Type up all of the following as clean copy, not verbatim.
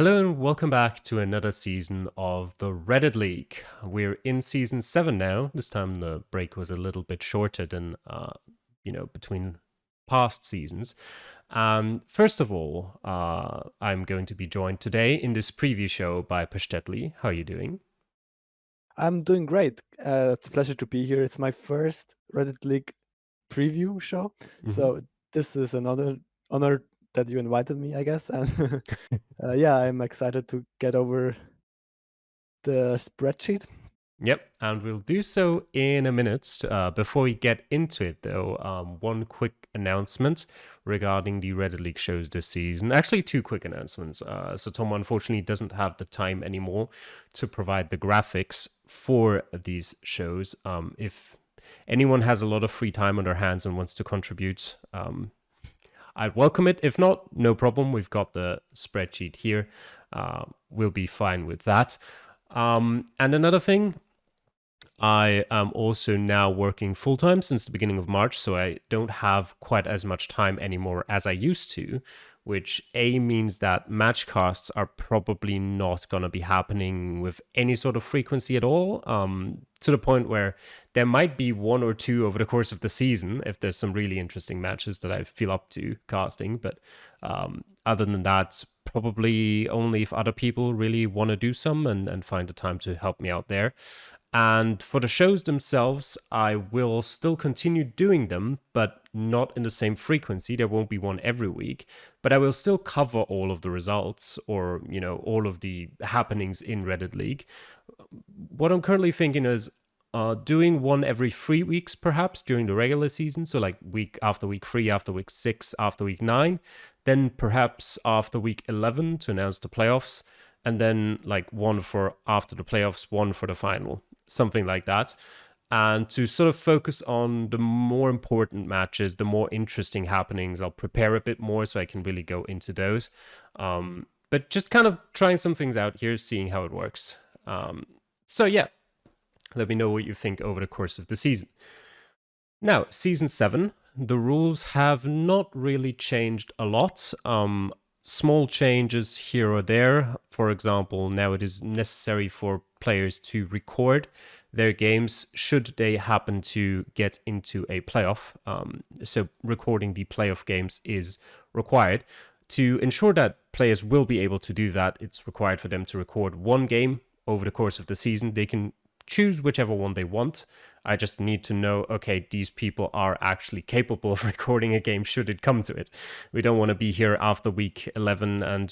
Hello and welcome back to another season of the Reddit League. We're in season 7 now. This time the break was a little bit shorter than, between past seasons. First of all, I'm going to be joined today in this preview show by Paschtetli. How are you doing? I'm doing great. It's a pleasure to be here. It's my first Reddit League preview show, Mhm. so this is another honor that you invited me, I guess. And yeah, I'm excited to get over the spreadsheet. Yep, and we'll do so in a minute. Before we get into it, though, one quick announcement regarding the Reddit League shows this season. Actually, two quick announcements. So Tom unfortunately doesn't have the time anymore to provide the graphics for these shows. If anyone has a lot of free time on their hands and wants to contribute, I'd welcome it. If not, no problem. We've got the spreadsheet here. We'll be fine with that. And another thing, I am also now working full time since the beginning of March, so I don't have quite as much time anymore as I used to, which means that match casts are probably not going to be happening with any sort of frequency at all, to the point where there might be one or two over the course of the season if there's some really interesting matches that I feel up to casting. But other than that, probably only if other people really want to do some and find the time to help me out there. And for the shows themselves, I will still continue doing them, but not in the same frequency. There won't be one every week, but I will still cover all of the results or, all of the happenings in Reddit League. What I'm currently thinking is doing one every 3 weeks, perhaps during the regular season. So, like week after week 3, after week 6, after week 9, then perhaps after week 11 to announce the playoffs, and then like one for after the playoffs, one for the final, something like that. And to sort of focus on the more important matches, the more interesting happenings, I'll prepare a bit more so I can really go into those. But just kind of trying some things out here, seeing how it works. So, yeah, let me know what you think over the course of the season. Now, season 7, the rules have not really changed a lot. Small changes here or there. For example, now it is necessary for players to record their games should they happen to get into a playoff. So recording the playoff games is required. To ensure that players will be able to do that, it's required for them to record one game over the course of the season. They can choose whichever one they want. I just need to know, okay, these people are actually capable of recording a game should it come to it. We don't want to be here after week 11 and,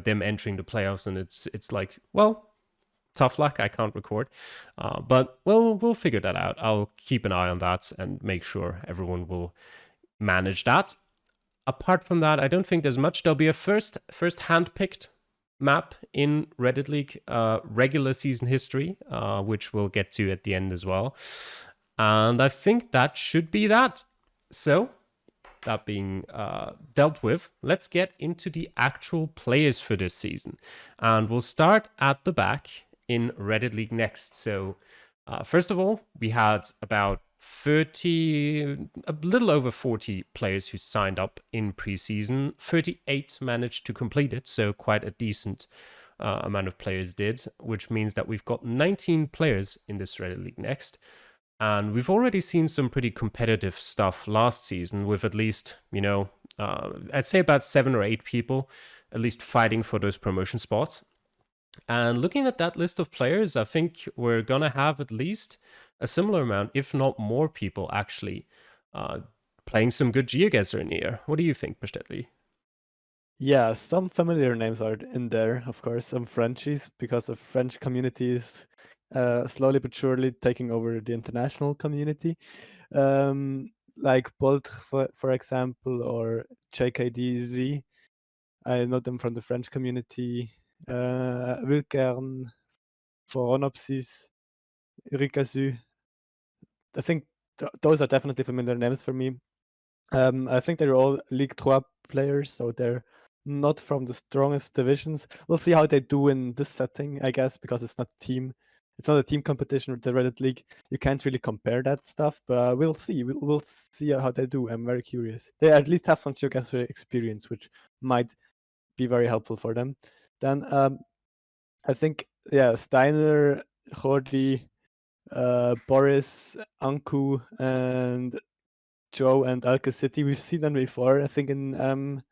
them entering the playoffs and it's like, well, tough luck, I can't record. But we'll figure that out. I'll keep an eye on that and make sure everyone will manage that. Apart from that, I don't think there's much. There'll be a first hand-picked map in Reddit League regular season history, which we'll get to at the end as well. And I think that should be that. So, that being dealt with, let's get into the actual players for this season. And we'll start at the back in Reddit League next. So, first of all, we had about 30, a little over 40 players who signed up in preseason. 38 managed to complete it, so quite a decent amount of players did, which means that we've got 19 players in this Reddit League next. And we've already seen some pretty competitive stuff last season with at least, I'd say about 7 or 8 people at least fighting for those promotion spots. And looking at that list of players, I think we're going to have at least a similar amount, if not more people actually playing some good Geoguessr in here. What do you think, Paschtetli? Yeah, some familiar names are in there, of course, some Frenchies, because the French community is slowly but surely taking over the international community. Like Bolt, for example, or JKDZ. I know them from the French community. Wilkern, Foronopsis, Rikazu. I think those are definitely familiar names for me. I think they're all League 3 players, so they're not from the strongest divisions. We'll see how they do in this setting, I guess, because it's not a team. It's not a team competition with the Reddit League. You can't really compare that stuff, but we'll see. We'll see how they do. I'm very curious. They at least have some Geoguessr experience, which might be very helpful for them. Then I think Steiner, Jordi, Boris, Anku, and Joe and Alka City. We've seen them before. I think in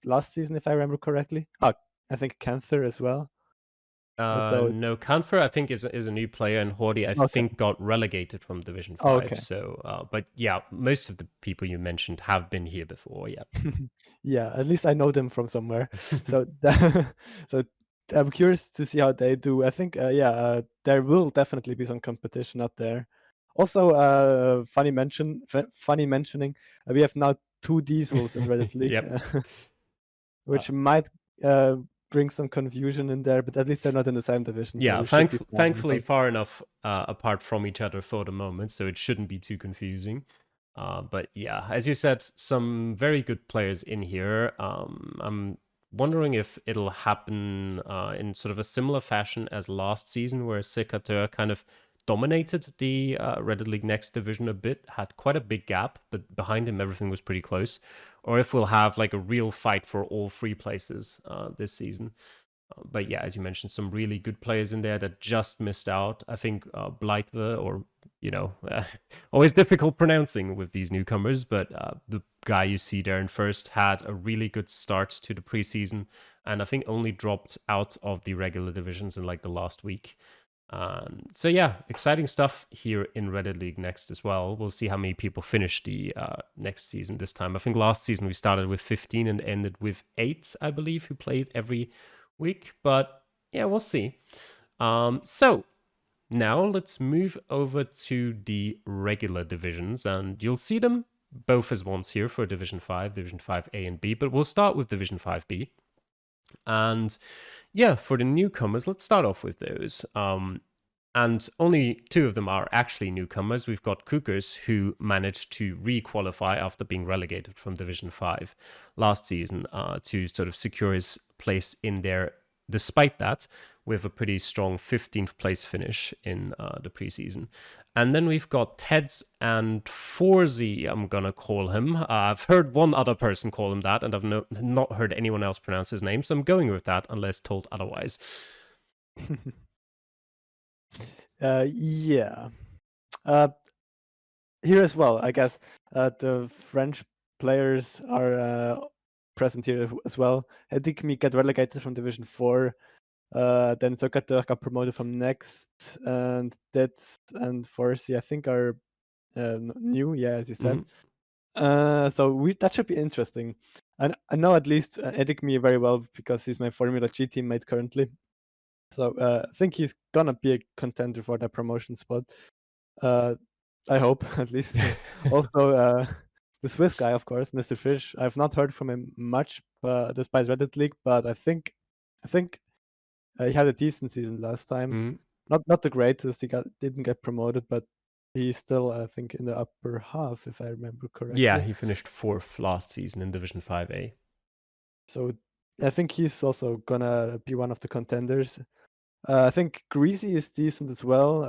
last season, if I remember correctly. I think Canther as well. So No, Canfer I think is a new player, and Hordy I okay. think got relegated from Division Oh, 5. okay. So, but yeah, most of the people you mentioned have been here before. Yeah. Yeah, at least I know them from somewhere. So so I'm curious to see how they do. I think there will definitely be some competition out there. Also, funny mentioning, we have now two diesels in Reddit League, Yep. which might uh, bring some confusion in there, but at least they're not in the same division, so Yeah, we should be fine, I thankfully hope. far enough apart from each other for the moment, so it shouldn't be too confusing. But yeah, as you said, some very good players in here. I'm wondering if it'll happen in sort of a similar fashion as last season, where Secateur kind of dominated the Reddit League Next division a bit, had quite a big gap, but behind him everything was pretty close. Or if we'll have like a real fight for all three places this season. But yeah, as you mentioned, some really good players in there that just missed out. I think Blythe, or always difficult pronouncing with these newcomers, but the guy you see there in first had a really good start to the preseason, and I think only dropped out of the regular divisions in like the last week. So yeah, exciting stuff here in Reddit League Next as well. We'll see how many people finish the next season this time. I think last season we started with 15 and ended with 8, I believe, who played every week. But yeah, we'll see. So now let's move over to the regular divisions, and you'll see them both as ones here for Division 5, Division 5A and B, but we'll start with Division 5B. And yeah, for the newcomers, let's start off with those. And only 2 of them are actually newcomers. We've got Cougars, who managed to re-qualify after being relegated from Division 5 last season to sort of secure his place in there. Despite that, with a pretty strong 15th place finish in the preseason. And then we've got Teds and Forzy, I'm gonna call him. I've heard one other person call him that, and I've not heard anyone else pronounce his name, so I'm going with that unless told otherwise. Yeah. Here as well, I guess the French players are present here as well. Edikmi got relegated from Division 4. Then Sokator got promoted from Next, and Dets and Forcy, I think, are new, yeah, as you said. So that should be interesting. And I know at least Edikmi very well because he's my Formula G teammate currently. So I think he's gonna be a contender for that promotion spot. I hope at least. Also, the Swiss guy, of course, Mr. Fish. I've not heard from him much, despite Reddit League, but I think he had a decent season last time. Not the greatest. Didn't get promoted, but he's still, I think, in the upper half, if I remember correctly. Yeah, he finished 4th last season in Division 5A. So I think he's also gonna be one of the contenders. I think Greasy is decent as well,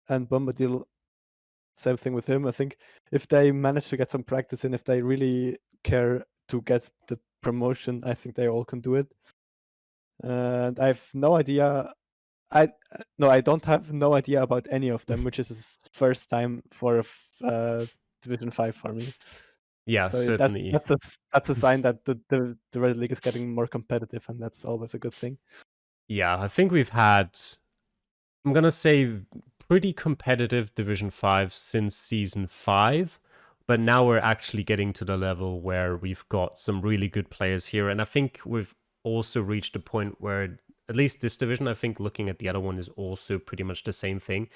and Bombadil, same thing with him. I think if they manage to get some practice in, if they really care to get the promotion, I think they all can do it. And I have no idea. I don't have no idea about any of them, which is his first time for Division 5 for me. Yeah, So certainly. that's a sign that the Reddit League is getting more competitive, and that's always a good thing. Yeah, I think we've had, I'm going to say, pretty competitive Division 5 since Season 5, but now we're actually getting to the level where we've got some really good players here, and I think we've also reached a point where, at least this division, I think looking at the other one is also pretty much the same thing,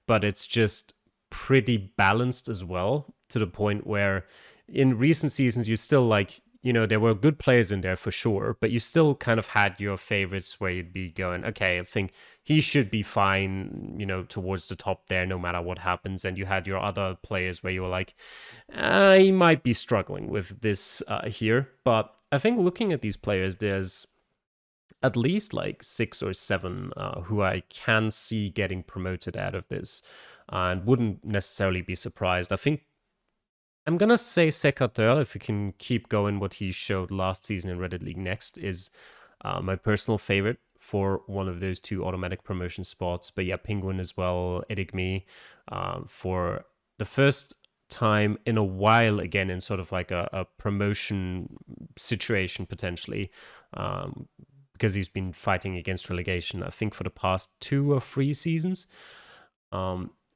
but it's just pretty balanced as well, to the point where in recent seasons you still like, there were good players in there for sure, but you still kind of had your favorites where you'd be going, okay, I think he should be fine, towards the top there no matter what happens. And you had your other players where you were like, he might be struggling with this here. But I think looking at these players, there's at least like 6 or 7 who I can see getting promoted out of this, and wouldn't necessarily be surprised. I think I'm gonna say Secateur, if we can keep going what he showed last season in Reddit League Next, is my personal favorite for one of those two automatic promotion spots. But yeah, Penguin as well, Edigme, for the first time in a while again in sort of like a promotion situation potentially, because he's been fighting against relegation, I think, for the past 2 or 3 seasons.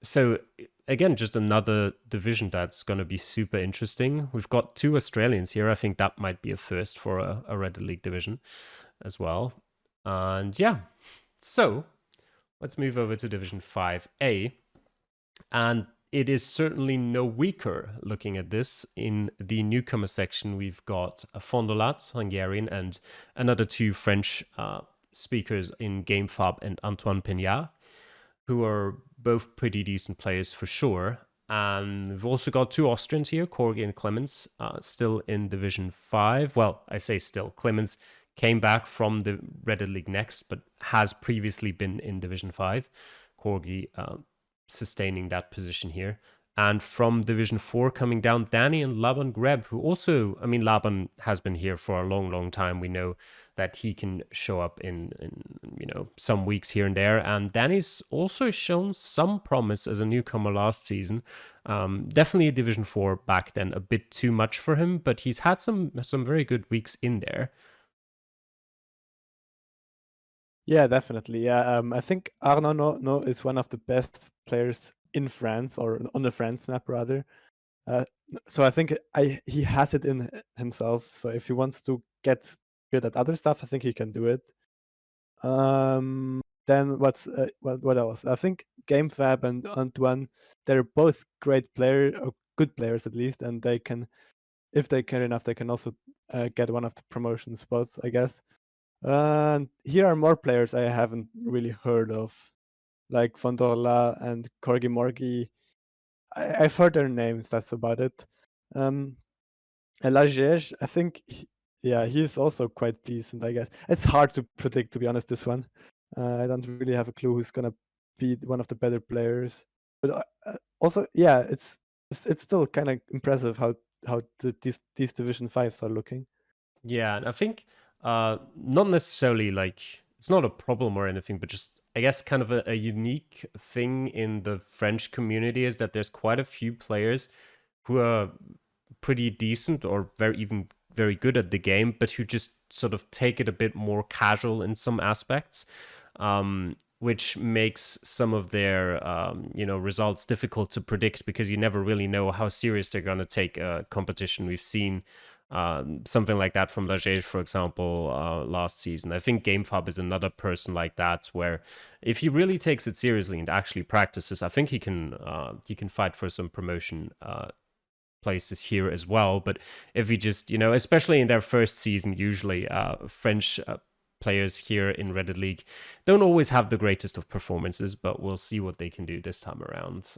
So again, just another division that's going to be super interesting. We've got 2 Australians here. I think that might be a first for a Reddit League division as well. And yeah, so let's move over to Division 5A. And it is certainly no weaker looking at this. In the newcomer section, we've got Fondolat, Hungarian, and another 2 French speakers in GameFab and Antoine Pignard, who are both pretty decent players for sure. And we've also got 2 Austrians here, Corgi and Clemens, still in Division 5. Well, I say still. Clemens came back from the Reddit League Next, but has previously been in Division 5. Corgi sustaining that position here. And from Division 4 coming down, Danny and Laban Greb, who also, I mean, Laban has been here for a long, long time. We know that he can show up in some weeks here and there. And Danny's also shown some promise as a newcomer last season. Definitely a Division 4 back then, a bit too much for him, but he's had some very good weeks in there. Yeah, definitely. Yeah, I think Arnaud No is one of the best players in France, or on the France map rather. So I think he has it in himself. So if he wants to get good at other stuff, I think he can do it. Then what else? I think GameFab and Antoine, they're both great player, or good players at least, and they can, if they care enough, they can also get one of the promotion spots, I guess. And here are more players I haven't really heard of, like Fondorla and Corgi Morgi. I've heard their names. That's about it. Lajej, I think, he's also quite decent, I guess. It's hard to predict, to be honest, this one. I don't really have a clue who's gonna be one of the better players. But also, yeah, it's still kind of impressive how these Division 5s are looking. Yeah, and I think not necessarily like it's not a problem or anything, but just I guess kind of a unique thing in the French community is that there's quite a few players who are pretty decent or very good at the game, but who just sort of take it a bit more casual in some aspects, which makes some of their results difficult to predict because you never really know how serious they're going to take a competition. We've seen something like that from Lajej, for example, last season. I think GameFab is another person like that, where if he really takes it seriously and actually practices, I think he can fight for some promotion places here as well. But if he just, especially in their first season, usually French players here in Reddit League don't always have the greatest of performances, but we'll see what they can do this time around.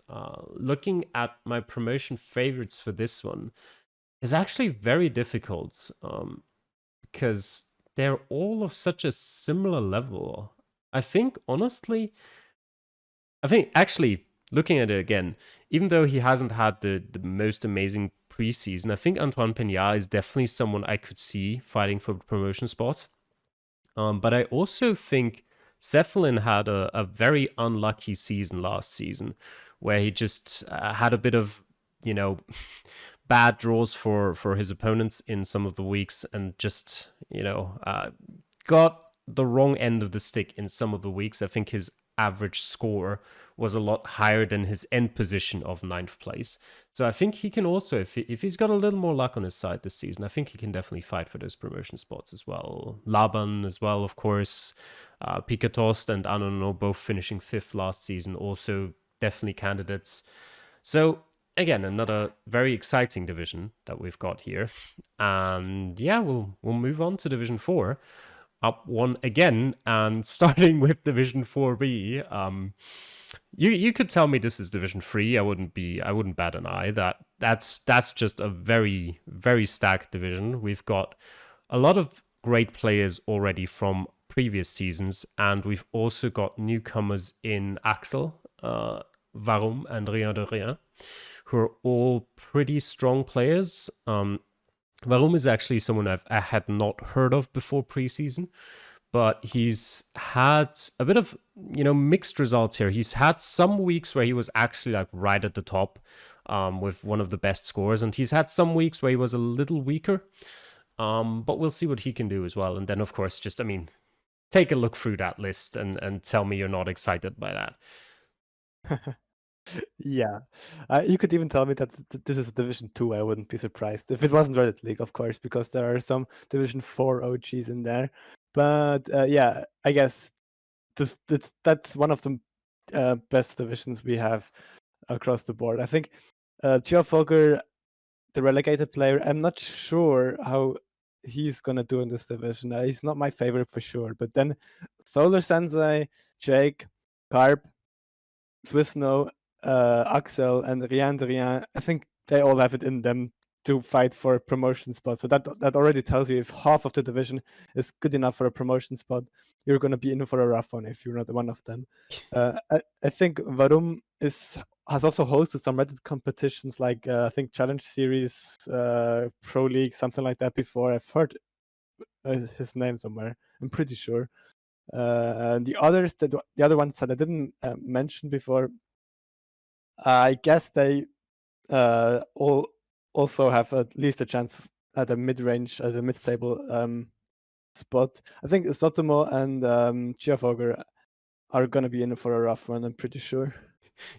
Looking at my promotion favorites for this one is actually very difficult because they're all of such a similar level. I think, honestly, actually, looking at it again, even though he hasn't had the most amazing preseason, I think Antoine Pignard is definitely someone I could see fighting for promotion spots. But I also think Cephalin had a very unlucky season last season, where he just had a bit of, bad draws for his opponents in some of the weeks, and just, got the wrong end of the stick in some of the weeks. I think his average score was a lot higher than his end position of 9th place. So I think he can also, if he's got a little more luck on his side this season, I think he can definitely fight for those promotion spots as well. Laban as well, of course. Pikatost and Anono both finishing 5th last season, also definitely candidates. So again, another very exciting division that we've got here. And yeah, we'll move on to Division 4. Up one again, and starting with Division 4B. You could tell me this is Division 3. I wouldn't bat an eye. That's just a very, very stacked division. We've got a lot of great players already from previous seasons, and we've also got newcomers in Axel, Varum, and Rien de Rien, who are all pretty strong players. Varum is actually someone I had not heard of before preseason, but he's had a bit of mixed results here. He's had some weeks where he was actually like right at the top with one of the best scores, and he's had some weeks where he was a little weaker. But we'll see what he can do as well. And then, of course, just take a look through that list and tell me you're not excited by that. Yeah, you could even tell me that this is Division 2. I wouldn't be surprised if it wasn't Reddit League, of course, because there are some Division 4 OGs in there. But yeah, I guess that's one of the best divisions we have across the board. I think Geoguessr, the relegated player, I'm not sure how he's gonna do in this division. He's not my favorite for sure. But then Solar Sensei, Jake, Carp, Swiss Snow, Axel, and Rien de Rien, I think they all have it in them to fight for a promotion spot. So that already tells you if half of the division is good enough for a promotion spot, you're going to be in for a rough one if you're not one of them. I think Varum has also hosted some Reddit competitions like I think Challenge Series, Pro League, something like that before. I've heard his name somewhere. I'm pretty sure. And the other ones that I didn't mention before, I guess they all also have at least a chance at the mid-range, at the mid-table spot. I think Sotomo and Geoguessr are going to be in for a rough one, I'm pretty sure.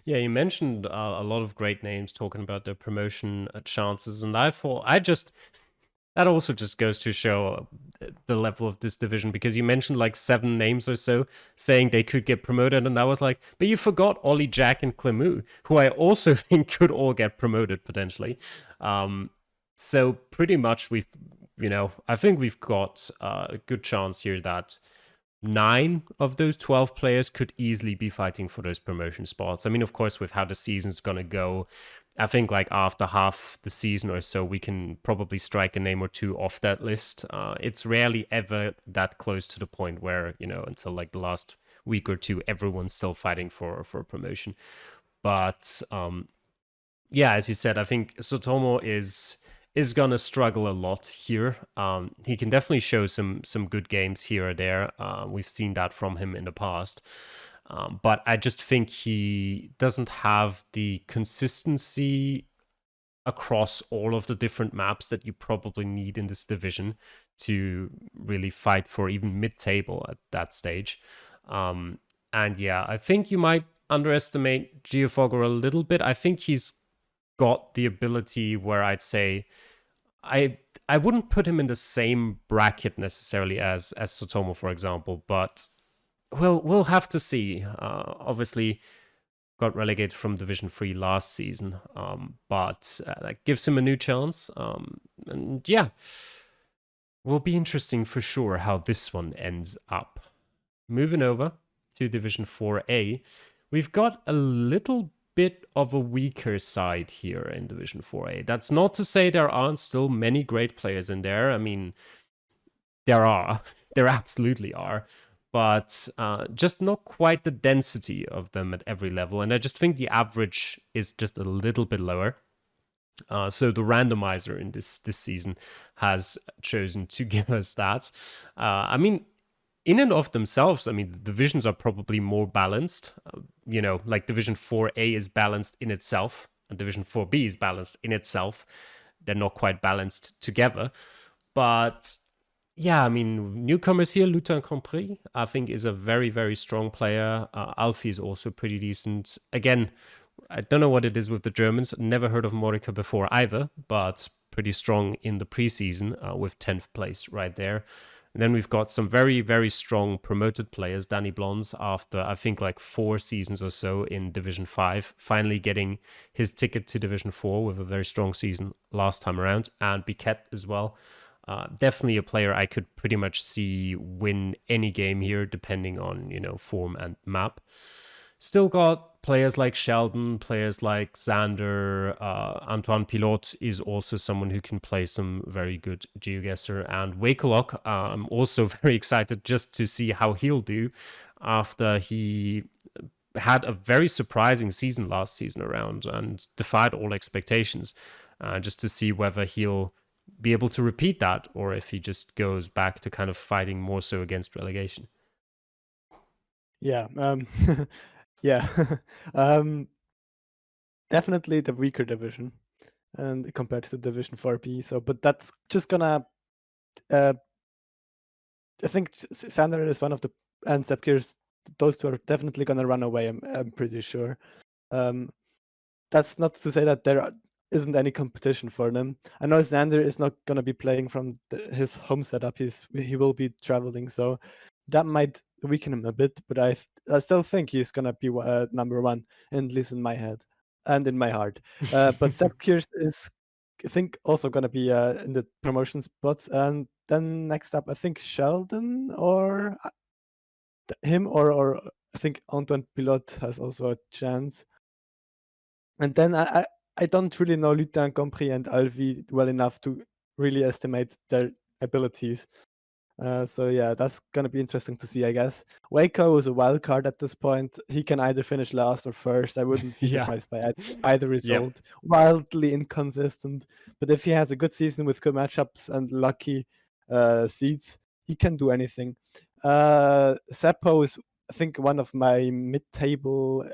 Yeah, you mentioned a lot of great names talking about their promotion chances, and that also just goes to show the level of this division, because you mentioned like 7 names or so saying they could get promoted, and I was like, but you forgot Ollie, Jack, and Clemu, who I also think could all get promoted potentially. So pretty much I think we've got a good chance here that 9 of those 12 players could easily be fighting for those promotion spots. I mean, of course, with how the season's going to go, I think like after half the season or so, we can probably strike a name or two off that list. It's rarely ever that close to the point where, until like the last week or two, everyone's still fighting for promotion. But yeah, as you said, I think Sotomo is gonna struggle a lot here. He can definitely show some good games here or there. We've seen that from him in the past. But I just think he doesn't have the consistency across all of the different maps that you probably need in this division to really fight for even mid-table at that stage. And yeah, I think you might underestimate Geoguessr a little bit. I think he's got the ability where I'd say I wouldn't put him in the same bracket necessarily as Sotomo, for example, but we'll have to see. Obviously, got relegated from Division 3 last season, but that gives him a new chance. And yeah, will be interesting for sure how this one ends up. Moving over to Division 4A, we've got a little bit of a weaker side here in Division 4A. That's not to say there aren't still many great players in there. I mean, there are. There absolutely are. But just not quite the density of them at every level. And I just think the average is just a little bit lower. So the randomizer in this season has chosen to give us that. I mean, in and of themselves, I mean, the divisions are probably more balanced. Like Division 4A is balanced in itself, and Division 4B is balanced in itself. They're not quite balanced together. But yeah, I mean, newcomers here, Lutin Compris, I think is a very, very strong player. Alfie is also pretty decent. Again, I don't know what it is with the Germans. Never heard of Morica before either, but pretty strong in the preseason with 10th place right there. And then we've got some very, very strong promoted players. Danny Blondes, after I think like 4 seasons or so in Division 5, finally getting his ticket to Division 4 with a very strong season last time around. And Biquet as well. Definitely a player I could pretty much see win any game here, depending on, form and map. Still got players like Sheldon, players like Xander, Antoine Pilote is also someone who can play some very good Geoguessr, and Wakelok, I'm also very excited just to see how he'll do after he had a very surprising season last season around and defied all expectations, just to see whether he'll be able to repeat that, or if he just goes back to kind of fighting more so against relegation. Yeah, yeah, um, definitely the weaker division, and compared to Division 4B. So, but that's just gonna. Uh, I think Sander is one of the and Sepkirs. Those two are definitely gonna run away. I'm pretty sure. Um, that's not to say that there isn't any competition for them. I know Xander is not going to be playing from his home setup. He will be traveling, so that might weaken him a bit. But I still think he's going to be number one, at least in my head and in my heart. But Sepp Kirst is, I think, also going to be in the promotion spots. And then next up, I think Sheldon or him or I think Antoine Pilot has also a chance. And then I don't really know Lutin, Compris, and Alvi well enough to really estimate their abilities. So yeah, that's gonna be interesting to see, I guess. Waco is a wild card at this point. He can either finish last or first. I wouldn't be Yeah. surprised by either Yep. result. Wildly inconsistent, but if he has a good season with good matchups and lucky seeds, he can do anything. Seppo is, I think, one of my mid-table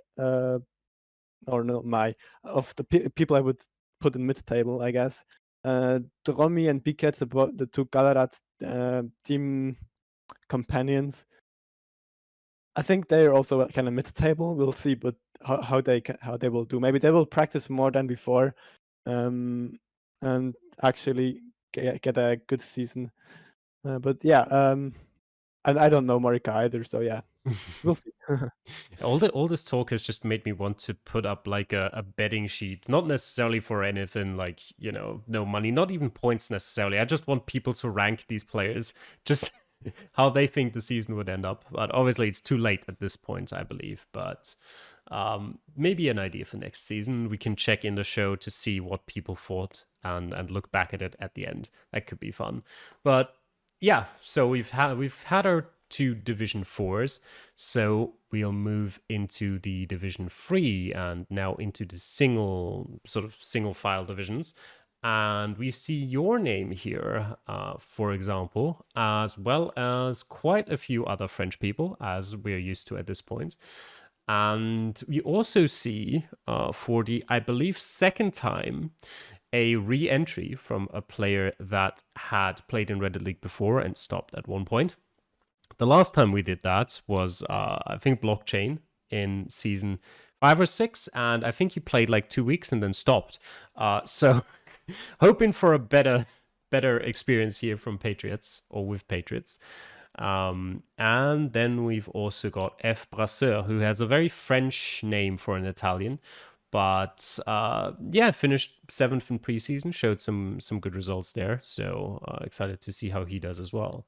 or not my of the people I would put in mid-table, I guess. Dromi and Biket, the two Galarat team companions. I think they're also kind of mid-table. We'll see, but how they will do. Maybe they will practice more than before, and actually get a good season. But yeah, and I don't know Morika either, so yeah, we'll see. All this talk has just made me want to put up like a betting sheet, not necessarily for anything like, no money, not even points necessarily. I just want people to rank these players, just how they think the season would end up. But obviously, it's too late at this point, I believe. But maybe an idea for next season. We can check in the show to see what people thought and look back at it at the end. That could be fun. But yeah, so we've had our two Division 4s, so we'll move into the Division 3 and now into the single file divisions. And we see your name here, for example, as well as quite a few other French people, as we're used to at this point. And we also see, for the, I believe, second time, a re-entry from a player that had played in Reddit League before and stopped at one point. The last time we did that was, I think, Blockchain in season 5 or 6, and I think he played like 2 weeks and then stopped. So hoping for a better experience here from Patriots or with Patriots. And then we've also got F. Brasseur, who has a very French name for an Italian, but yeah, finished 7th in preseason, showed some good results there. So excited to see how he does as well.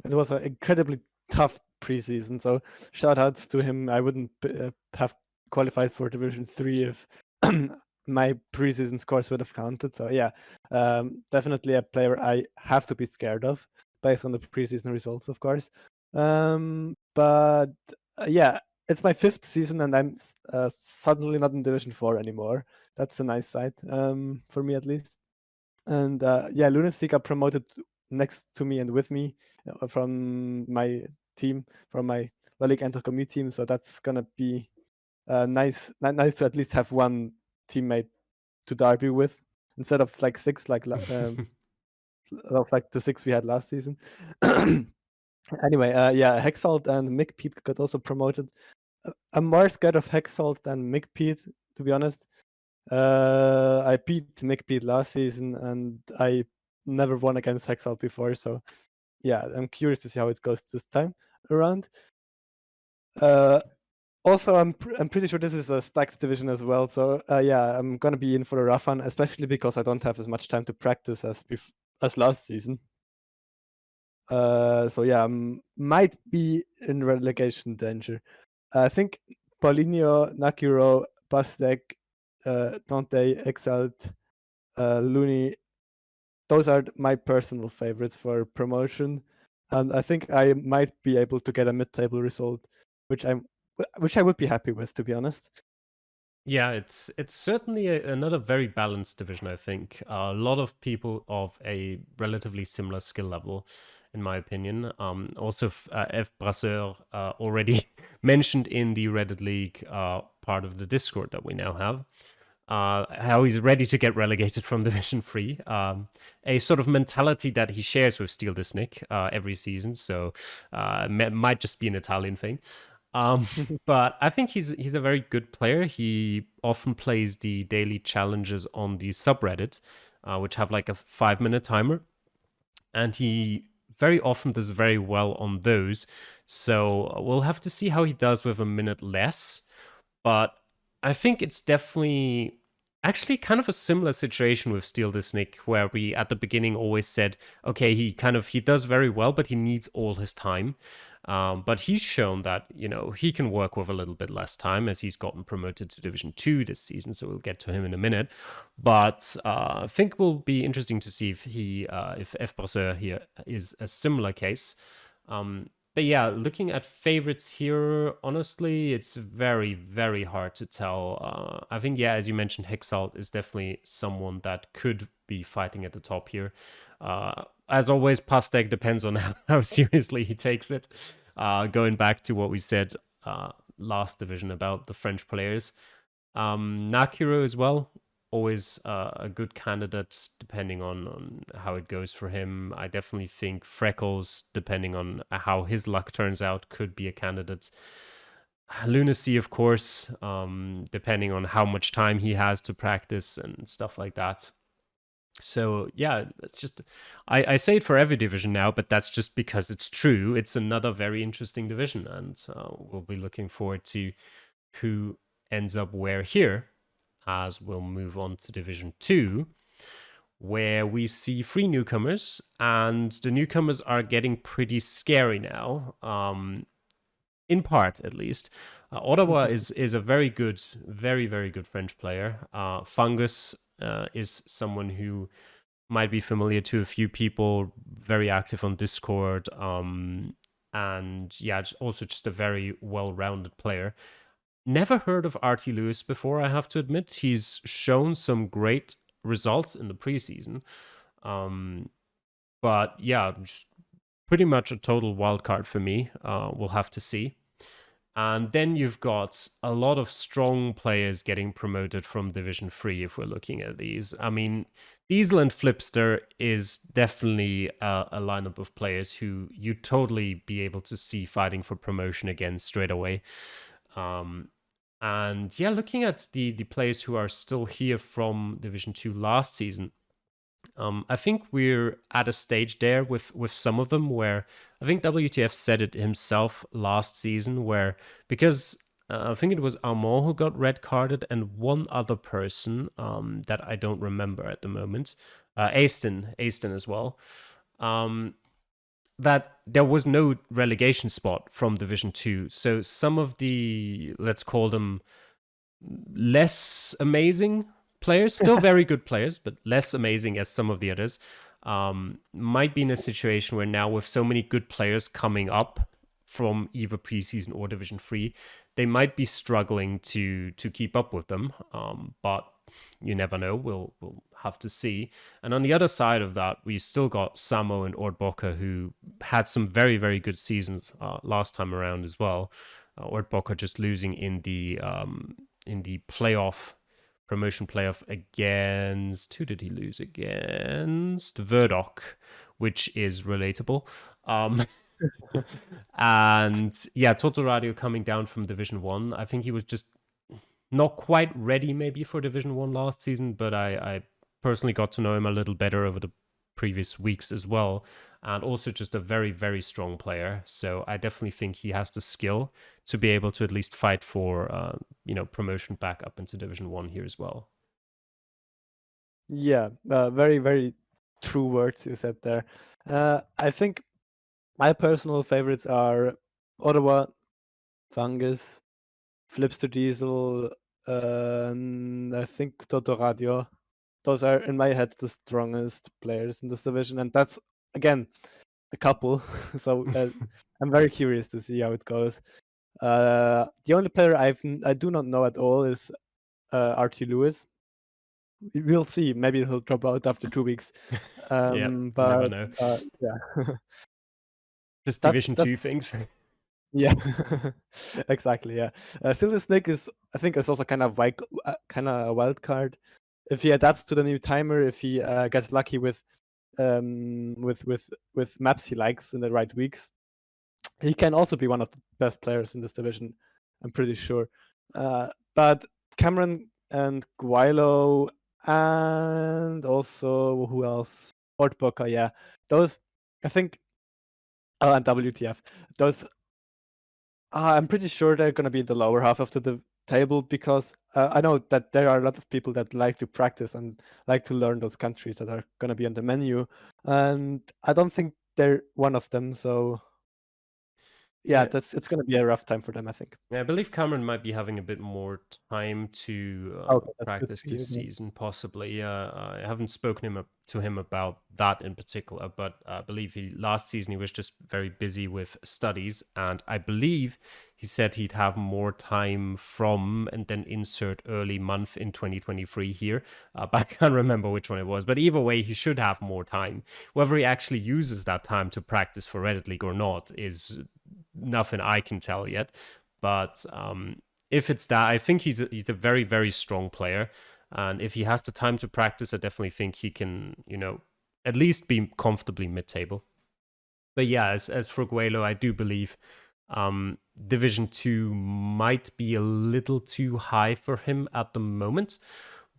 It was an incredibly tough preseason, so shout outs to him. I wouldn't have qualified for Division 3 if my preseason scores would have counted. So yeah, definitely a player I have to be scared of based on the preseason results, of course. But yeah, it's my 5th season and I'm suddenly not in Division 4 anymore. That's a nice sight, for me at least. And yeah, Lunacy got promoted next to me and with me from my team, from my La Ligue Inter community team. So that's gonna be nice to at least have one teammate to derby with instead of like 6, like of like the 6 we had last season. Anyway, yeah, Hexalt and Mick Pete got also promoted. I'm more scared of Hexalt than Mick Pete, to be honest. I beat Mick Pete last season, and I never won against Hexalt before. So yeah, I'm curious to see how it goes this time around. Also, I'm pretty sure this is a stacked division as well. So yeah, I'm gonna be in for a rough one, especially because I don't have as much time to practice as last season. So yeah, might be in relegation danger. I think Paulinho, Nakiro, Bastek, Dante, Exalt, Looney, those are my personal favorites for promotion, and I think I might be able to get a mid-table result, which I would be happy with, to be honest. Yeah, it's certainly another very balanced division. I think a lot of people of a relatively similar skill level, in my opinion. Also, F. Brasseur already mentioned in the Reddit League part of the Discord that we now have. How he's ready to get relegated from Division 3. A sort of mentality that he shares with Steel Disnick every season. So might just be an Italian thing. Um, but I think he's a very good player. He often plays the daily challenges on the subreddit, which have like a 5 minute timer, and he very often does very well on those. So we'll have to see how he does with a minute less. But I think it's definitely actually kind of a similar situation with Steel Disnick, where we at the beginning always said, okay, he does very well, but he needs all his time. But he's shown that he can work with a little bit less time, as he's gotten promoted to Division 2 this season. So we'll get to him in a minute. But I think will be interesting to see if F. Brasseur here is a similar case. But yeah, looking at favorites here, honestly, it's very, very hard to tell. I think, yeah, as you mentioned, Hexalt is definitely someone that could be fighting at the top here. As always, Pastek depends on how seriously he takes it. Going back to what we said last division about the French players. Nakiro as well, always a good candidate depending on how it goes for him. I definitely think Freckles, depending on how his luck turns out, could be a candidate. Lunacy, of course, depending on how much time he has to practice and stuff like that. So yeah, it's just I say it for every division now, but that's just because it's true. It's another very interesting division, and we'll be looking forward to who ends up where here, as we'll move on to Division 2, where we see 3 newcomers, and the newcomers are getting pretty scary now, in part at least. Ottawa is a very good, very, very good French player. Fungus is someone who might be familiar to a few people, very active on Discord, and yeah, also just a very well-rounded player. Never heard of Artie Lewis before, I have to admit. He's shown some great results in the preseason. But yeah, just pretty much a total wild card for me. We'll have to see. And then you've got a lot of strong players getting promoted from Division 3 if we're looking at these. I mean, Diesel and Flipster is definitely a lineup of players who you totally be able to see fighting for promotion again straight away. And yeah, looking at the players who are still here from Division 2 last season, I think we're at a stage there with some of them where I think WTF said it himself last season, where because I think it was Armand who got red carded and one other person that I don't remember at the moment, Aston as well. That there was no relegation spot from Division 2. So some of the, let's call them less amazing players, still very good players, but less amazing as some of the others, might be in a situation where now with so many good players coming up from either preseason or Division 3, they might be struggling to keep up with them. But you never know. We'll have to see. And on the other side of that, we still got Samo and Ordboka, who had some very, very good seasons last time around as well. Ordboka just losing in the playoff, promotion playoff against, who did he lose against? Verdoc, which is relatable. And yeah, Toto Radio coming down from Division 1. I think he was just not quite ready maybe for Division 1 last season, but I personally got to know him a little better over the previous weeks as well, and also just a very, very strong player. So I definitely think he has the skill to be able to at least fight for promotion back up into Division 1 here as well. Yeah, very, very true words you said there. I think my personal favorites are Ottawa, Fungus, Flipster Diesel, and I think Toto Radio. Those are, in my head, the strongest players in this division, and that's, again, a couple. So I'm very curious to see how it goes. The only player I do not know at all is RT Lewis. We'll see. Maybe he'll drop out after 2 weeks. Yeah, But never know. yeah, Just that's Division 2 things. yeah, exactly. Yeah, Silver Snake is, I think, is also kind of a wild card. If he adapts to the new timer, if he gets lucky with maps he likes in the right weeks, he can also be one of the best players in this division. I'm pretty sure. But Cameron and Guilo and also who else? Fort Booker, yeah. Those, I think, and WTF. Those, I'm pretty sure they're going to be in the lower half of the table because I know that there are a lot of people that like to practice and like to learn those countries that are going to be on the menu. And I don't think they're one of them. So yeah, Yeah. it's going to be a rough time for them, I think. Yeah, I believe Cameron might be having a bit more time to Okay, that's good practice for this you then. season, possibly. I haven't spoken to him about that in particular, but I believe last season he was just very busy with studies, and I believe he said he'd have more time from and then insert early month in 2023 here. But I can't remember which one it was. But either way, he should have more time. Whether he actually uses that time to practice for Reddit League or not is nothing I can tell yet. But if it's that, I think he's a very, very strong player. And if he has the time to practice, I definitely think he can, at least be comfortably mid-table. But yeah, as for Guelo, I do believe Division 2 might be a little too high for him at the moment.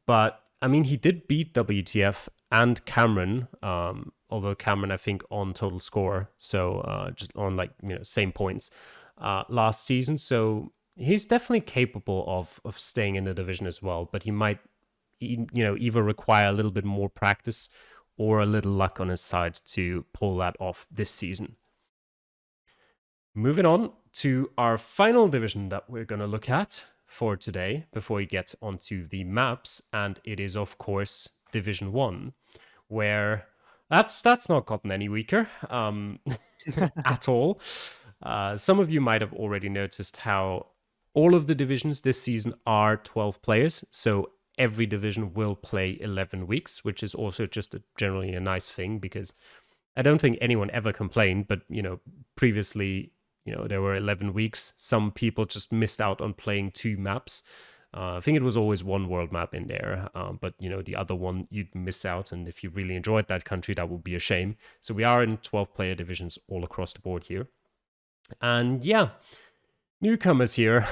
But, I mean, he did beat WTF and Cameron, although Cameron, I think, on total score, so just on, same points last season. So he's definitely capable of staying in the division as well, but he might, either require a little bit more practice or a little luck on his side to pull that off this season. Moving on to our final division that we're going to look at for today before we get onto the maps, and it is, of course, Division 1, where that's not gotten any weaker at all. Some of you might have already noticed how all of the divisions this season are 12 players, so every division will play 11 weeks, which is also just generally a nice thing, because I don't think anyone ever complained, but, previously, there were 11 weeks. Some people just missed out on playing 2 maps. I think it was always one world map in there, but, the other one you'd miss out, and if you really enjoyed that country, that would be a shame. So we are in 12-player divisions all across the board here. And yeah, newcomers here.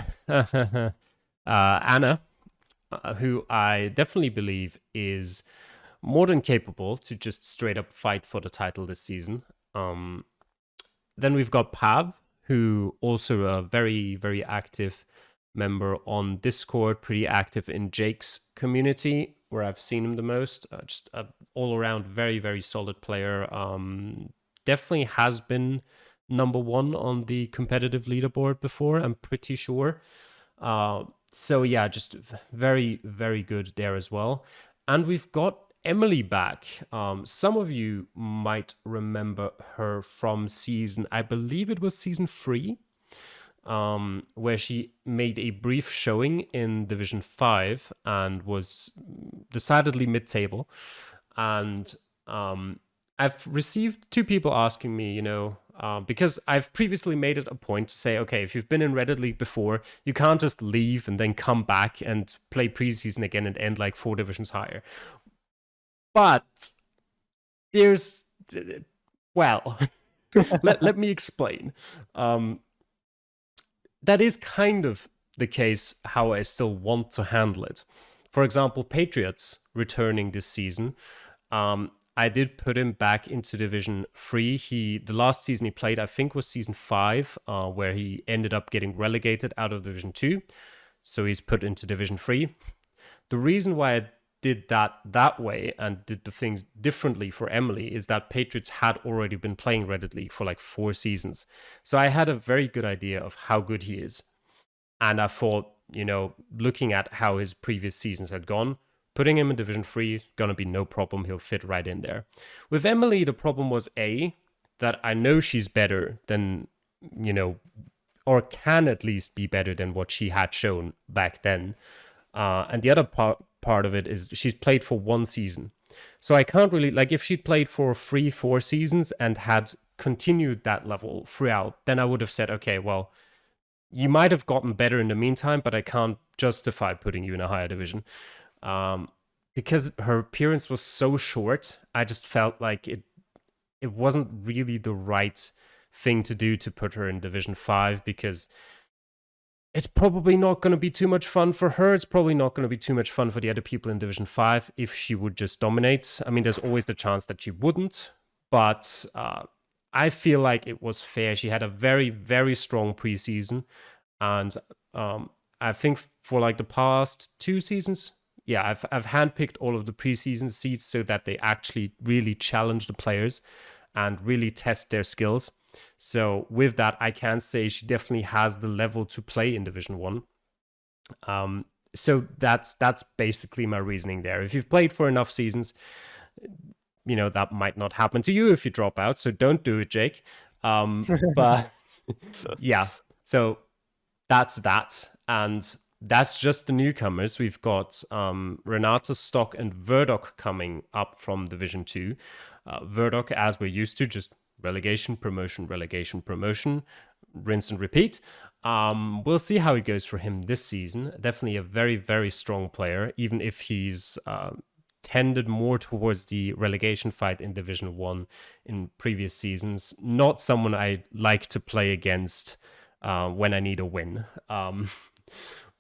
Anna, who I definitely believe is more than capable to just straight up fight for the title this season. Then we've got Pav, who also a very, very active member on Discord, pretty active in Jake's community, where I've seen him the most. Just an all-around very, very solid player. Definitely has been number 1 on the competitive leaderboard before, I'm pretty sure. So yeah, just very, very good there as well. And we've got Emily back. Some of you might remember her from I believe it was season 3, where she made a brief showing in Division 5 and was decidedly mid-table. And I've received 2 people asking me, because I've previously made it a point to say, okay, if you've been in Reddit League before, you can't just leave and then come back and play preseason again and end like 4 divisions higher. But there's, well, let me explain. That is kind of the case how I still want to handle it. For example, Patriots returning this season. I did put him back into Division 3. The last season he played, I think, was season 5, where he ended up getting relegated out of Division 2. So he's put into Division 3. The reason why I did that way and did the things differently for Emily is that Patriots had already been playing Reddit League for like 4 seasons. So I had a very good idea of how good he is. And I thought, looking at how his previous seasons had gone, putting him in Division 3, gonna be no problem. He'll fit right in there. With Emily, the problem was that I know she's better than, or can at least be better than what she had shown back then. And the other part of it is she's played for 1 season. So I can't really, like, if she'd played for 3, 4 seasons and had continued that level throughout, then I would have said, okay, well, you might have gotten better in the meantime, but I can't justify putting you in a higher division. Because her appearance was so short, I just felt like it wasn't really the right thing to do to put her in Division 5, because it's probably not going to be too much fun for her. It's probably not going to be too much fun for the other people in Division 5 if she would just dominate. I mean, there's always the chance that she wouldn't, but I feel like it was fair. She had a very, very strong preseason, and I think for like the past 2 seasons, yeah, I've handpicked all of the preseason seats so that they actually really challenge the players and really test their skills. So with that, I can say she definitely has the level to play in Division 1. So that's basically my reasoning there. If you've played for enough seasons, that might not happen to you if you drop out. So don't do it, Jake. But yeah, so that's that. And that's just the newcomers. We've got Renata, Stock, and Verdok coming up from Division 2. Verdok, as we're used to, just relegation, promotion, rinse and repeat. We'll see how it goes for him this season. Definitely a very, very strong player, even if he's tended more towards the relegation fight in Division 1 in previous seasons. Not someone I like to play against when I need a win.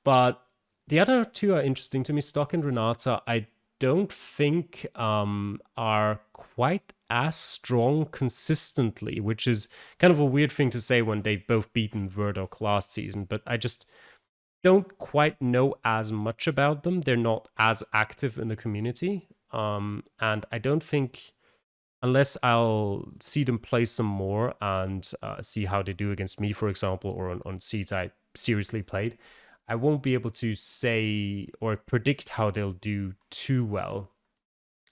But the other two are interesting to me. Stock and Renata, I don't think are quite as strong consistently, which is kind of a weird thing to say when they've both beaten Verdok last season, but I just don't quite know as much about them. They're not as active in the community. And I don't think, unless I'll see them play some more and see how they do against me, for example, or on seeds I seriously played, I won't be able to say or predict how they'll do too well.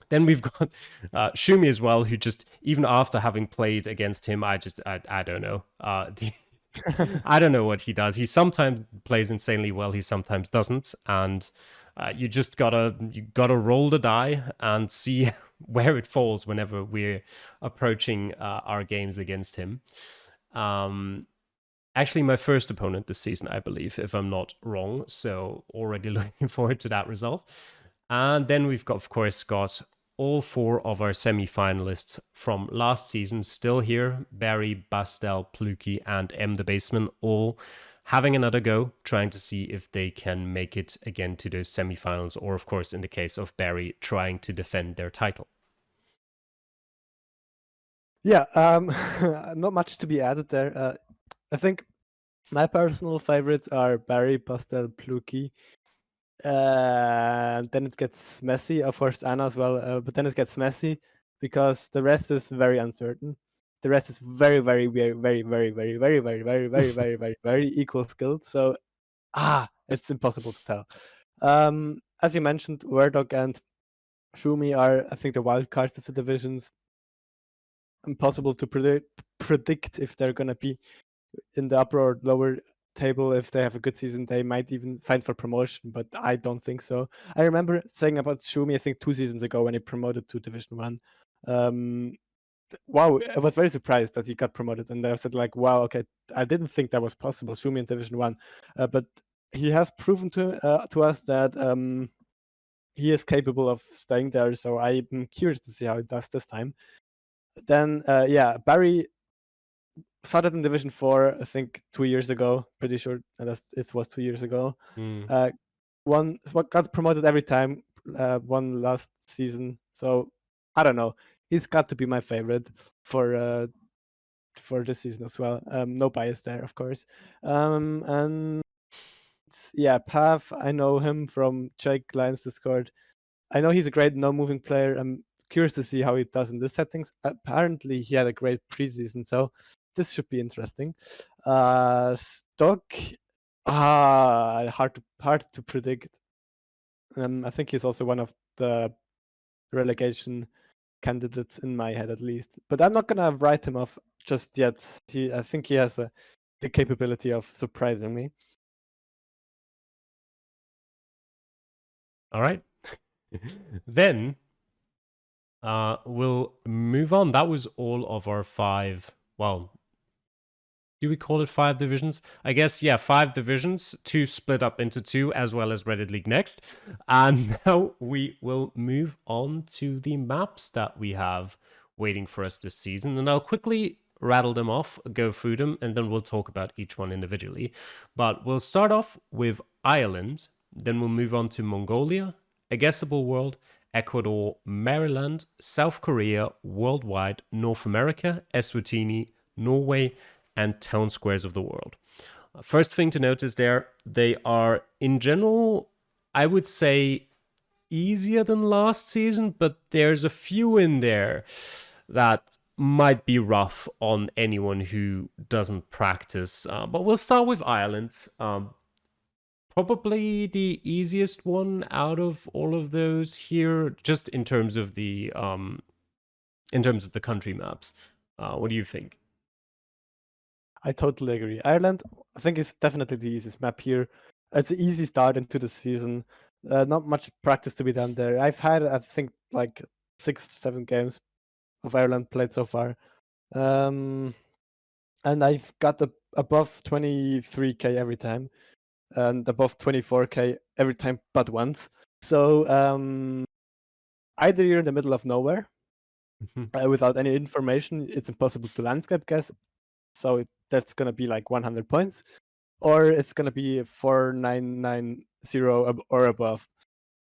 Then we've got Shumi as well, who just, even after having played against him, I don't know. I don't know what he does. He sometimes plays insanely well. He sometimes doesn't, and you just gotta roll the die and see where it falls whenever we're approaching our games against him. Actually, my first opponent this season, I believe, if I'm not wrong. So already looking forward to that result. And then we've got, of course, got all 4 of our semi-finalists from last season still here. Barry, Bastel, Pluki, and M the Baseman, all having another go, trying to see if they can make it again to those semi-finals, or of course, in the case of Barry, trying to defend their title. Yeah, not much to be added there. I think my personal favorites are Barry, Pastel, Pluki. Then it gets messy. Of course, Anna as well. But then it gets messy because the rest is very uncertain. The rest is very, very, very, very, very, very, very, very, very, very, very, very, very equal skilled. So, it's impossible to tell. As you mentioned, Werdog and Shumi are, I think, the wild cards of the divisions. Impossible to predict if they're gonna be in the upper or lower table. If they have a good season, they might even fight for promotion, but I don't think so. I remember saying about Shumi, I think 2 seasons ago when he promoted to Division 1. Wow, I was very surprised that he got promoted, and I said like, wow, okay, I didn't think that was possible, Shumi in Division 1. But he has proven to us that he is capable of staying there, so I'm curious to see how he does this time. Then, Barry started in Division 4, I think 2 years ago. Pretty sure it was 2 years ago. Got promoted every time. Won last season. So I don't know. He's got to be my favorite for this season as well. No bias there, of course. And yeah, Pav. I know him from Jake Lyons Discord. I know he's a great no-moving player. I'm curious to see how he does in the settings. Apparently, he had a great preseason, so this should be interesting. Stock, hard to predict. I think he's also one of the relegation candidates in my head, at least. But I'm not gonna write him off just yet. I think he has the capability of surprising me. All right. Then we'll move on. That was all of our 5. Well, do we call it 5 divisions? I guess, yeah, 5 divisions, 2 split up into 2, as well as Reddit League next. And now we will move on to the maps that we have waiting for us this season. And I'll quickly rattle them off, go through them, and then we'll talk about each one individually. But we'll start off with Ireland, then we'll move on to Mongolia, A Guessable World, Ecuador, Maryland, South Korea, Worldwide, North America, Eswatini, Norway, and town squares of the world. First thing to notice there, they are in general, I would say, easier than last season, but there's a few in there that might be rough on anyone who doesn't practice. But we'll start with Ireland. Probably the easiest one out of all of those here, just in terms of the country maps. What do you think? I totally agree. Ireland, I think, is definitely the easiest map here. It's an easy start into the season. Not much practice to be done there. I've had, I think, like 6, 7 games of Ireland played so far. And I've got above 23k every time, and above 24k every time but once. So either you're in the middle of nowhere without any information, it's impossible to landscape guess. So that's gonna be like 100 points, or it's gonna be 4990 or above.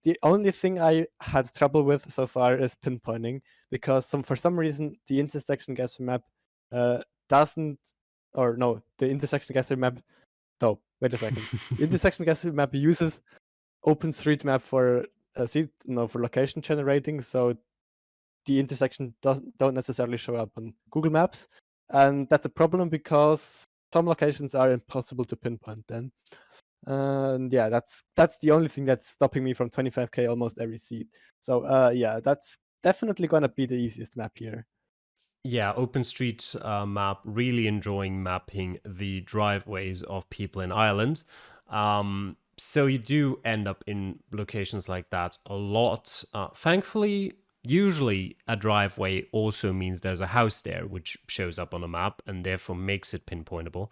The only thing I had trouble with so far is pinpointing, because for some reason the intersection guesser map doesn't, or no, the intersection guesser map. No, wait a second. The intersection guesser map uses OpenStreetMap for for location generating, so the intersection don't necessarily show up on Google Maps, and that's a problem because some locations are impossible to pinpoint then. And yeah, that's the only thing that's stopping me from 25k almost every seed. So yeah, that's definitely gonna be the easiest map here. Yeah, OpenStreetMap really enjoying mapping the driveways of people in Ireland. So you do end up in locations like that a lot. Thankfully, usually a driveway also means there's a house there, which shows up on a map and therefore makes it pinpointable.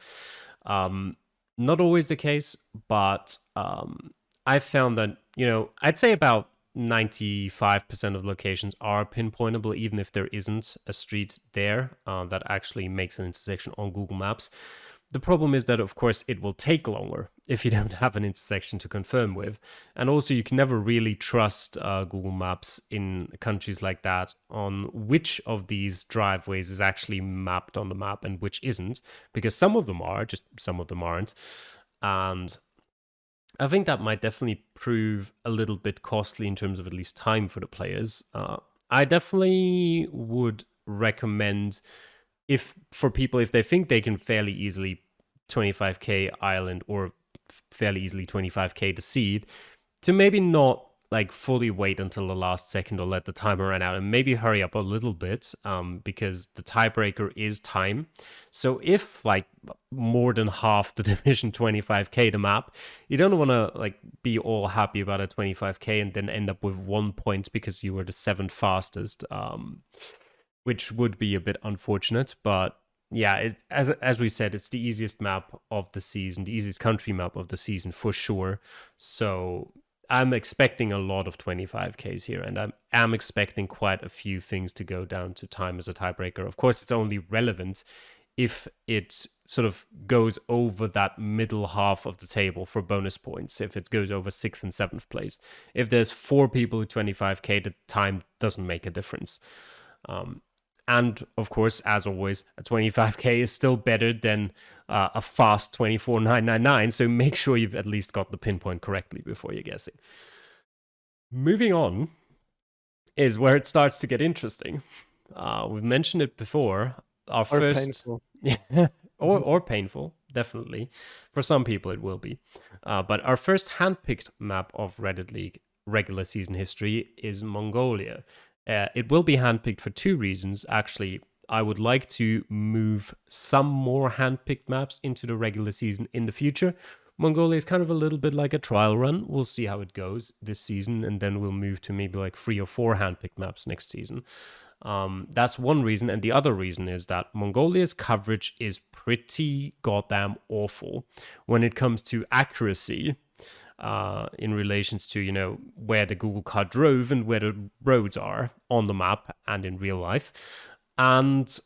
Not always the case, but I found that, I'd say about 95% of locations are pinpointable, even if there isn't a street there that actually makes an intersection on Google Maps. The problem is that, of course, it will take longer if you don't have an intersection to confirm with. And also, you can never really trust Google Maps in countries like that on which of these driveways is actually mapped on the map and which isn't, because some of them are, just some of them aren't. And I think that might definitely prove a little bit costly in terms of at least time for the players. I definitely would recommend, if they think they can fairly easily 25k Ireland or fairly easily 25k to seed, to maybe not like fully wait until the last second or let the timer run out, and maybe hurry up a little bit, because the tiebreaker is time. So if like more than half the division 25k to map, you don't want to like be all happy about a 25k and then end up with 1 point because you were the 7th fastest, which would be a bit unfortunate. But yeah, as we said, it's the easiest map of the season, the easiest country map of the season for sure. So I'm expecting a lot of 25Ks here, and I'm expecting quite a few things to go down to time as a tiebreaker. Of course, it's only relevant if it sort of goes over that middle half of the table for bonus points, if it goes over 6th and 7th place. If there's 4 people with 25k, the time doesn't make a difference. And of course, as always, a 25k is still better than a fast 24,999. So make sure you've at least got the pinpoint correctly before you're guessing. Moving on is where it starts to get interesting. We've mentioned it before. Our Or first, painful. or painful, definitely. For some people, it will be. But our first handpicked map of Reddit League regular season history is Mongolia. It will be handpicked for 2 reasons, actually. I would like to move some more handpicked maps into the regular season in the future. Mongolia is kind of a little bit like a trial run. We'll see how it goes this season, and then we'll move to maybe like 3 or 4 handpicked maps next season. That's one reason. And the other reason is that Mongolia's coverage is pretty goddamn awful when it comes to accuracy in relations to, where the Google car drove and where the roads are on the map and in real life. And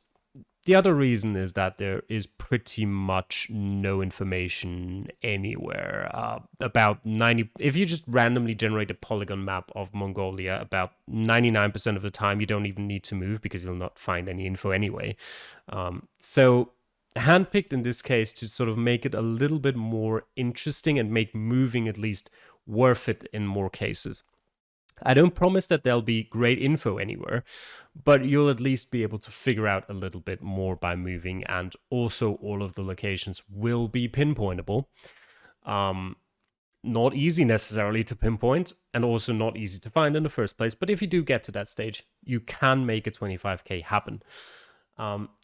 the other reason is that there is pretty much no information anywhere about 90. If you just randomly generate a polygon map of Mongolia, about 99% of the time you don't even need to move because you'll not find any info anyway. So handpicked in this case to sort of make it a little bit more interesting and make moving at least worth it in more cases. I don't promise that there'll be great info anywhere, but you'll at least be able to figure out a little bit more by moving, and also all of the locations will be pinpointable. Not easy necessarily to pinpoint, and also not easy to find in the first place, but if you do get to that stage, you can make a 25k happen.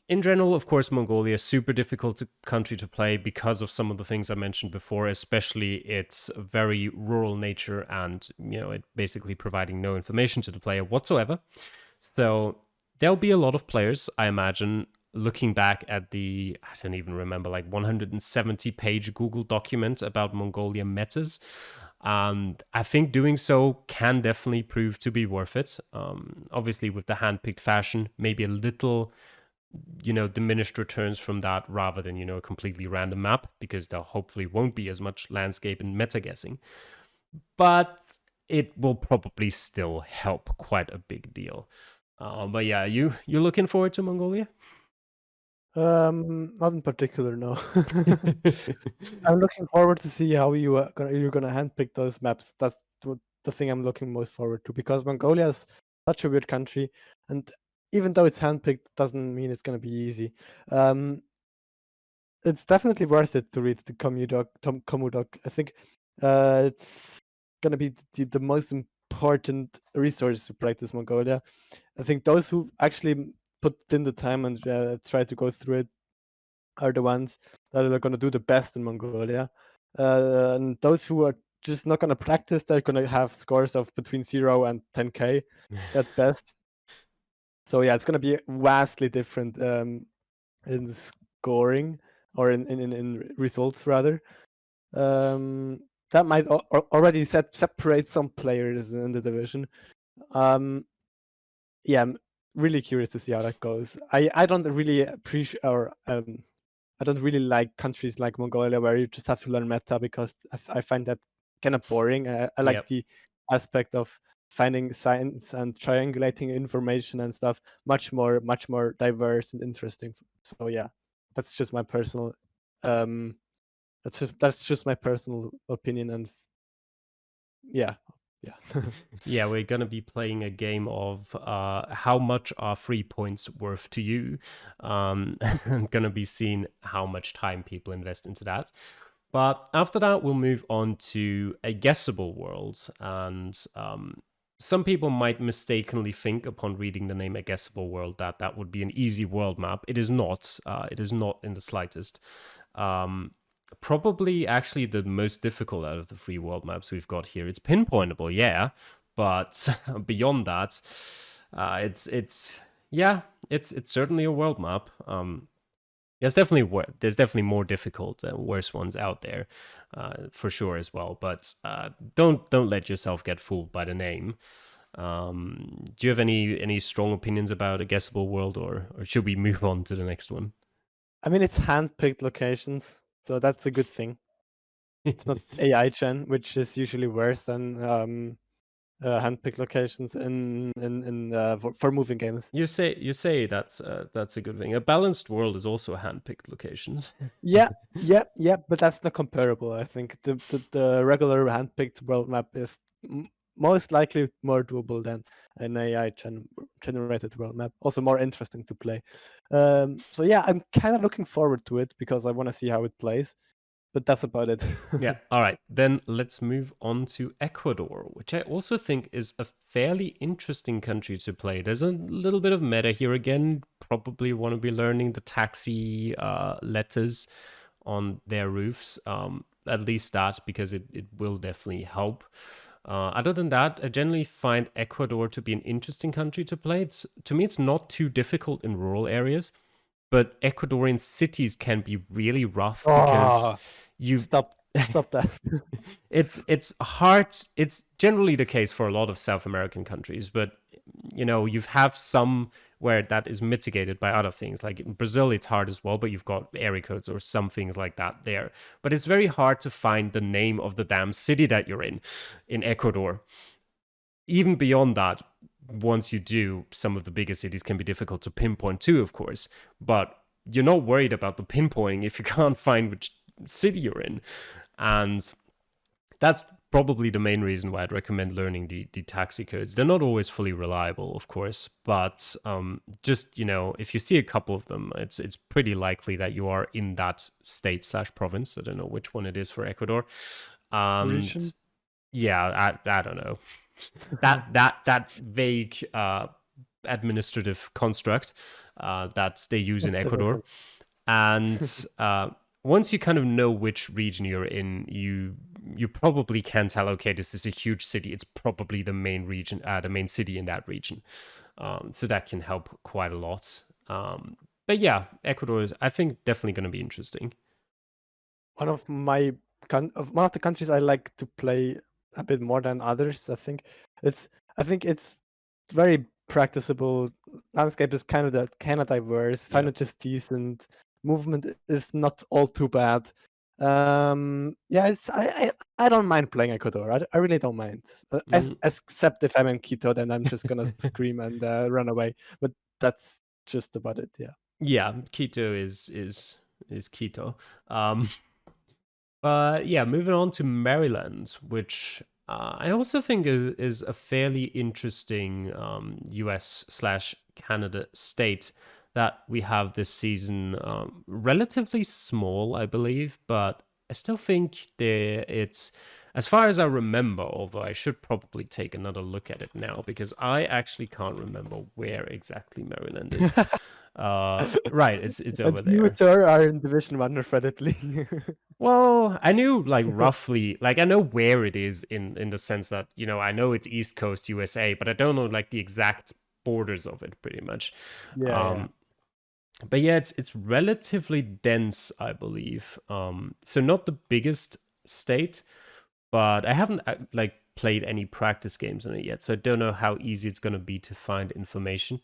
In general, of course, Mongolia is super difficult country to play because of some of the things I mentioned before, especially its very rural nature and, it basically providing no information to the player whatsoever. So there'll be a lot of players, I imagine, looking back at I don't even remember, like 170-page Google document about Mongolia metas. And I think doing so can definitely prove to be worth it. Obviously, with the handpicked fashion, maybe a little diminished returns from that rather than, a completely random map, because there hopefully won't be as much landscape and meta guessing. But it will probably still help quite a big deal. But yeah, you looking forward to Mongolia? Not in particular, no. I'm looking forward to see how you're gonna handpick those maps. That's the thing I'm looking most forward to, because Mongolia is such a weird country, and even though it's handpicked, doesn't mean it's gonna be easy. It's definitely worth it to read the Komu doc. I think it's gonna be the most important resource to practice Mongolia. I think those who actually put in the time and try to go through it are the ones that are gonna do the best in Mongolia. And those who are just not gonna practice, they're gonna have scores of between 0 and 10k at best. So yeah, it's gonna be vastly different in scoring, or in results rather. That might already separate some players in the division. Yeah, I'm really curious to see how that goes. I don't really appreciate, or I don't really like countries like Mongolia where you just have to learn meta, because I find that kind of boring. I like Yep. the aspect of finding science and triangulating information and stuff much more diverse and interesting. So yeah, that's just my personal that's just my personal opinion, and yeah. Yeah, we're gonna be playing a game of how much are 3 points worth to you. Gonna be seeing how much time people invest into that. But after that, we'll move on to a guessable world. And some people might mistakenly think, upon reading the name A Guessable World, that that would be an easy world map. It is not. It is not in the slightest. Probably actually the most difficult out of the 3 world maps we've got here. It's pinpointable, yeah, but beyond that, it's certainly a world map. There's definitely more difficult and worse ones out there, for sure as well. But don't let yourself get fooled by the name. Do you have any strong opinions about A Guessable World, or should we move on to the next one? I mean, it's handpicked locations, so that's a good thing. It's not AI gen, which is usually worse than handpicked locations for moving games. You say that's a good thing. A balanced world is also handpicked locations. Yeah, but that's not comparable. I think the regular handpicked world map is most likely more doable than an AI generated world map. Also more interesting to play. So yeah, I'm kind of looking forward to it because I want to see how it plays. but that's about it. Yeah, all right. Then let's move on to Ecuador, which I also think is a fairly interesting country to play. There's a little bit of meta here again. Probably want to be learning the taxi letters on their roofs. At least that, because it will definitely help. Other than that, I generally find Ecuador to be an interesting country to play. To me, it's not too difficult in rural areas, but Ecuadorian cities can be really rough because Oh, you stop that. it's hard. It's generally the case for a lot of South American countries, but you have some where that is mitigated by other things. Like in Brazil, it's hard as well, but you've got area codes or some things like that there. But it's very hard to find the name of the damn city that you're in Ecuador. Even beyond that, once you do, some of the bigger cities can be difficult to pinpoint too, of course. But you're not worried about the pinpointing if you can't find which city you're in. And that's probably the main reason why I'd recommend learning the taxi codes. They're not always fully reliable, of course, but just if you see a couple of them, it's pretty likely that you are in that state/province. I don't know which one it is for Ecuador, and Region? yeah, I don't know that vague administrative construct that they use in Ecuador, and once you kind of know which region you're in, you probably can tell, okay, this is a huge city. It's probably the main region, the main city in that region. So that can help quite a lot. But yeah, Ecuador is, I think, definitely going to be interesting. One of one of the countries I like to play a bit more than others. It's it's very practicable. Landscape is kind of diverse, Yeah. kind of just decent. Movement is not all too bad. Yeah, I don't mind playing Ecuador. I really don't mind. Mm, Except if I'm in Quito, then I'm just gonna scream and run away. But that's just about it. Yeah. yeah, Quito is Quito. Um, But yeah, moving on to Maryland, which I also think is a fairly interesting US/Canada state that we have this season. Relatively small, I believe, but I still think it's, as far as I remember, although I should probably take another look at it now because I actually can't remember where exactly Maryland is. Right, it's And over you, there. sir, are in Division 1 of Reddit League. Well, I knew like roughly, like I know where it is in the sense that I know it's East Coast USA, but I don't know like the exact borders of it pretty much. Yeah, yeah. Um, but yeah, it's relatively dense, I believe. So not the biggest state, but I haven't like played any practice games on it yet, so I don't know how easy it's gonna be to find information.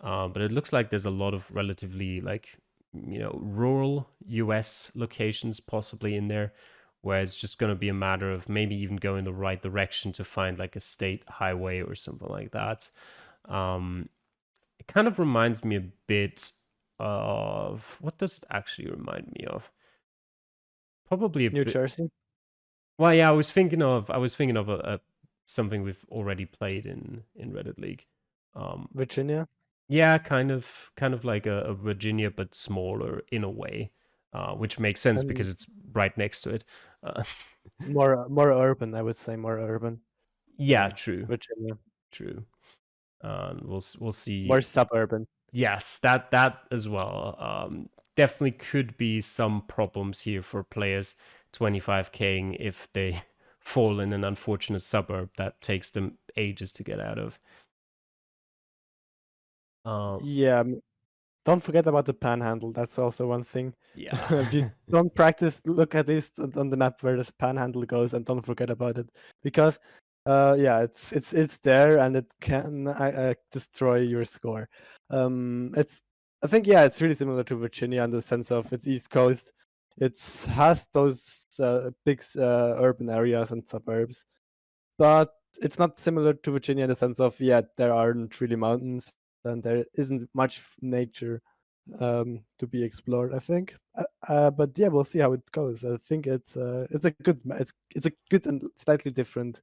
But it looks like there's a lot of relatively like rural US locations possibly in there, where it's just going to be a matter of maybe even going the right direction to find like a state highway or something like that. It kind of reminds me a bit of, what does it actually remind me of? Probably a New bit. Jersey, Well, yeah, I was thinking of a something we've already played in Reddit League. Um, Virginia, Yeah, kind of like a Virginia, but smaller in a way, which makes sense and because it's right next to it. Uh, more urban, I would say more urban. yeah, Yeah, true, Virginia, true. We'll see. more suburban. Yes, that as well. Definitely could be some problems here for players 25King if they fall in an unfortunate suburb that takes them ages to get out of. Um, Yeah, don't forget about the panhandle. That's also one thing. yeah. If you don't practice, look at this on the map where the panhandle goes, and don't forget about it because, yeah, it's there and it can destroy your score. It's I think yeah, it's really similar to Virginia in the sense of its east coast. It has those big urban areas and suburbs, but it's not similar to Virginia in the sense of yeah, there aren't really mountains and there isn't much nature to be explored. I think, but yeah, we'll see how it goes. I think it's a it's a good and slightly different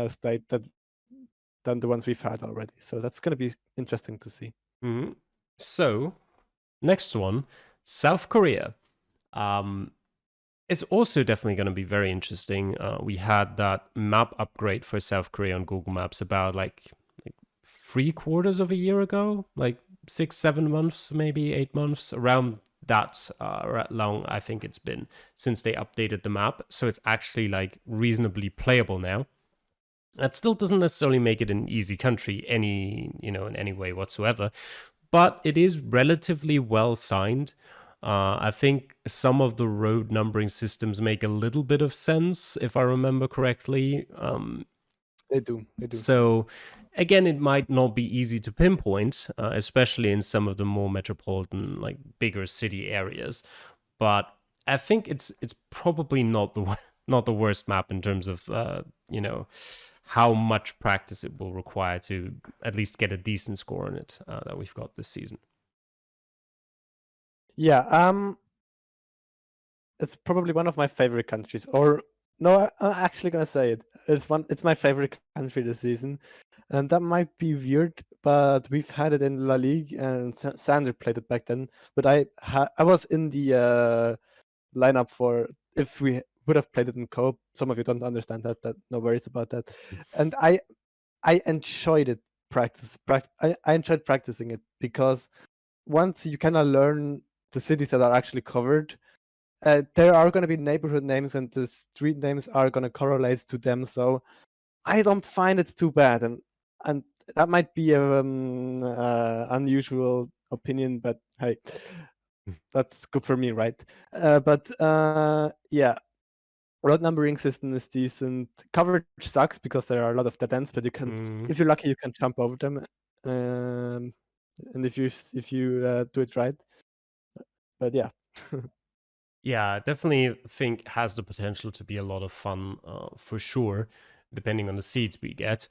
state than the ones we've had already. So that's going to be interesting to see. Mhm. So next one, South Korea. It's also definitely going to be very interesting. We had that map upgrade for South Korea on Google Maps about like 3/4 of a year ago, like 6, 7 months, maybe 8 months, around that long. I think it's been since they updated the map, so it's actually like reasonably playable now. That still doesn't necessarily make it an easy country in any way whatsoever, but it is relatively well signed. I think some of the road numbering systems make a little bit of sense, if I remember correctly. They do. They do. So, again, it might not be easy to pinpoint, especially in some of the more metropolitan, like bigger city areas. But I think it's probably not not the worst map in terms of how much practice it will require to at least get a decent score on it that we've got this season. Yeah. It's probably one of my favorite countries. Or no, I'm actually gonna say it. It's my favorite country this season, and that might be weird, but we've had it in La Ligue, and Sander played it back then. But I was in the lineup for if we would have played it in co-op. Some of you don't understand that. That no worries about that. And I enjoyed it. I enjoyed practicing it because once you kind of learn the cities that are actually covered, there are going to be neighborhood names and the street names are going to correlate to them. So I don't find it too bad, and that might be a unusual opinion, but hey, that's good for me, right? But yeah, road numbering system is decent. Coverage sucks because there are a lot of dead ends, but you can, if you're lucky, you can jump over them, and if you do it right. But yeah. Yeah, I definitely think has the potential to be a lot of fun for sure, depending on the seeds we get.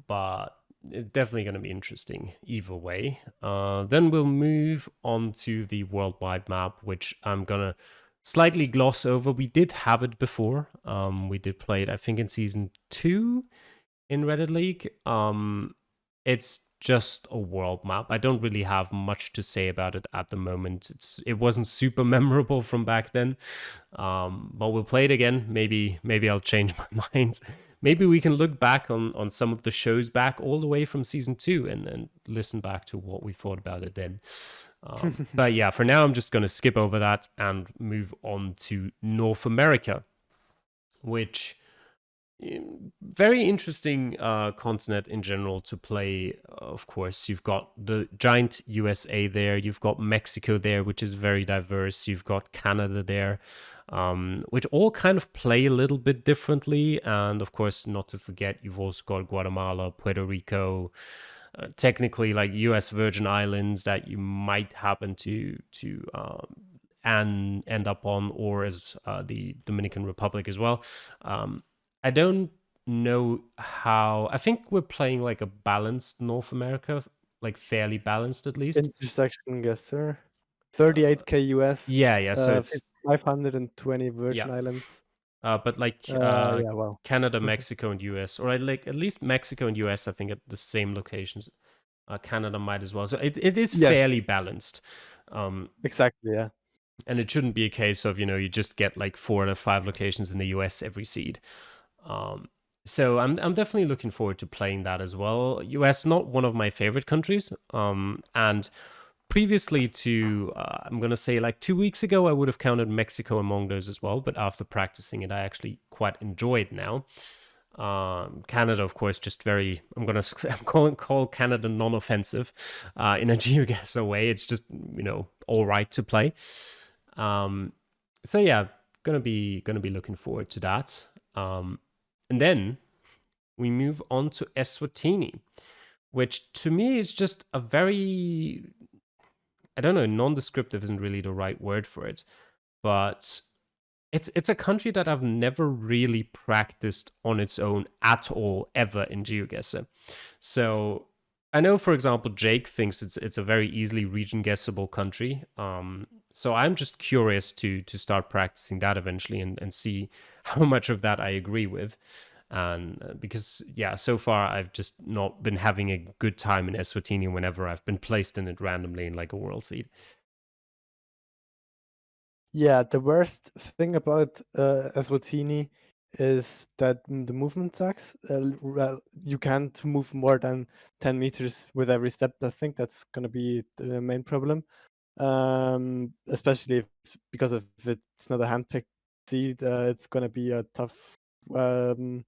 But it's definitely going to be interesting either way. Then we'll move on to the worldwide map, which I'm going to slightly gloss over. We did have it before. We did play it, I think, in season 2 in Reddit League. It's just a world map. I don't really have much to say about it at the moment. It wasn't super memorable from back then, but we'll play it again. Maybe I'll change my mind. Maybe we can look back on some of the shows back all the way from season 2 and listen back to what we thought about it then. But yeah, for now I'm just going to skip over that and move on to North America, which very interesting continent in general to play. Of course, you've got the giant USA there, you've got Mexico there, which is very diverse, you've got Canada there, which all kind of play a little bit differently, and of course, not to forget, you've also got Guatemala, Puerto Rico, technically like US Virgin Islands that you might happen to and end up on, or as the Dominican Republic as well. I don't know how. I think we're playing like a balanced North America, like fairly balanced at least. Intersection Geoguessr, 38k US, Yeah. So it's 520 Virgin yeah, Islands. but like Yeah, wow. Canada, Mexico, and US, or like at least Mexico and US, I think at the same locations. Canada might as well. So it is Yes, fairly balanced. exactly. Yeah. And it shouldn't be a case of, you just get like 4 out of 5 locations in the US every seed. So I'm definitely looking forward to playing that as well. US, not one of my favorite countries. And previously to, I'm going to say like 2 weeks ago, I would have counted Mexico among those as well. But after practicing it, I actually quite enjoy it now. Canada, of course, just very, call Canada non-offensive in a Geoguessr way. It's just, all right to play. So yeah, gonna be looking forward to that. And then we move on to Eswatini, which to me is just a very, I don't know, non-descriptive isn't really the right word for it, but it's a country that I've never really practiced on its own at all ever in Geoguessr. So I know, for example, Jake thinks it's a very easily region guessable country. So I'm just curious to start practicing that eventually and see how much of that I agree with. And because, yeah, so far I've just not been having a good time in Eswatini whenever I've been placed in it randomly in like a world seed. Yeah, the worst thing about Eswatini is that the movement sucks. Well, you can't move more than 10 meters with every step. I think that's gonna be the main problem. Especially if, because if it's not a handpicked seed, it's gonna be um,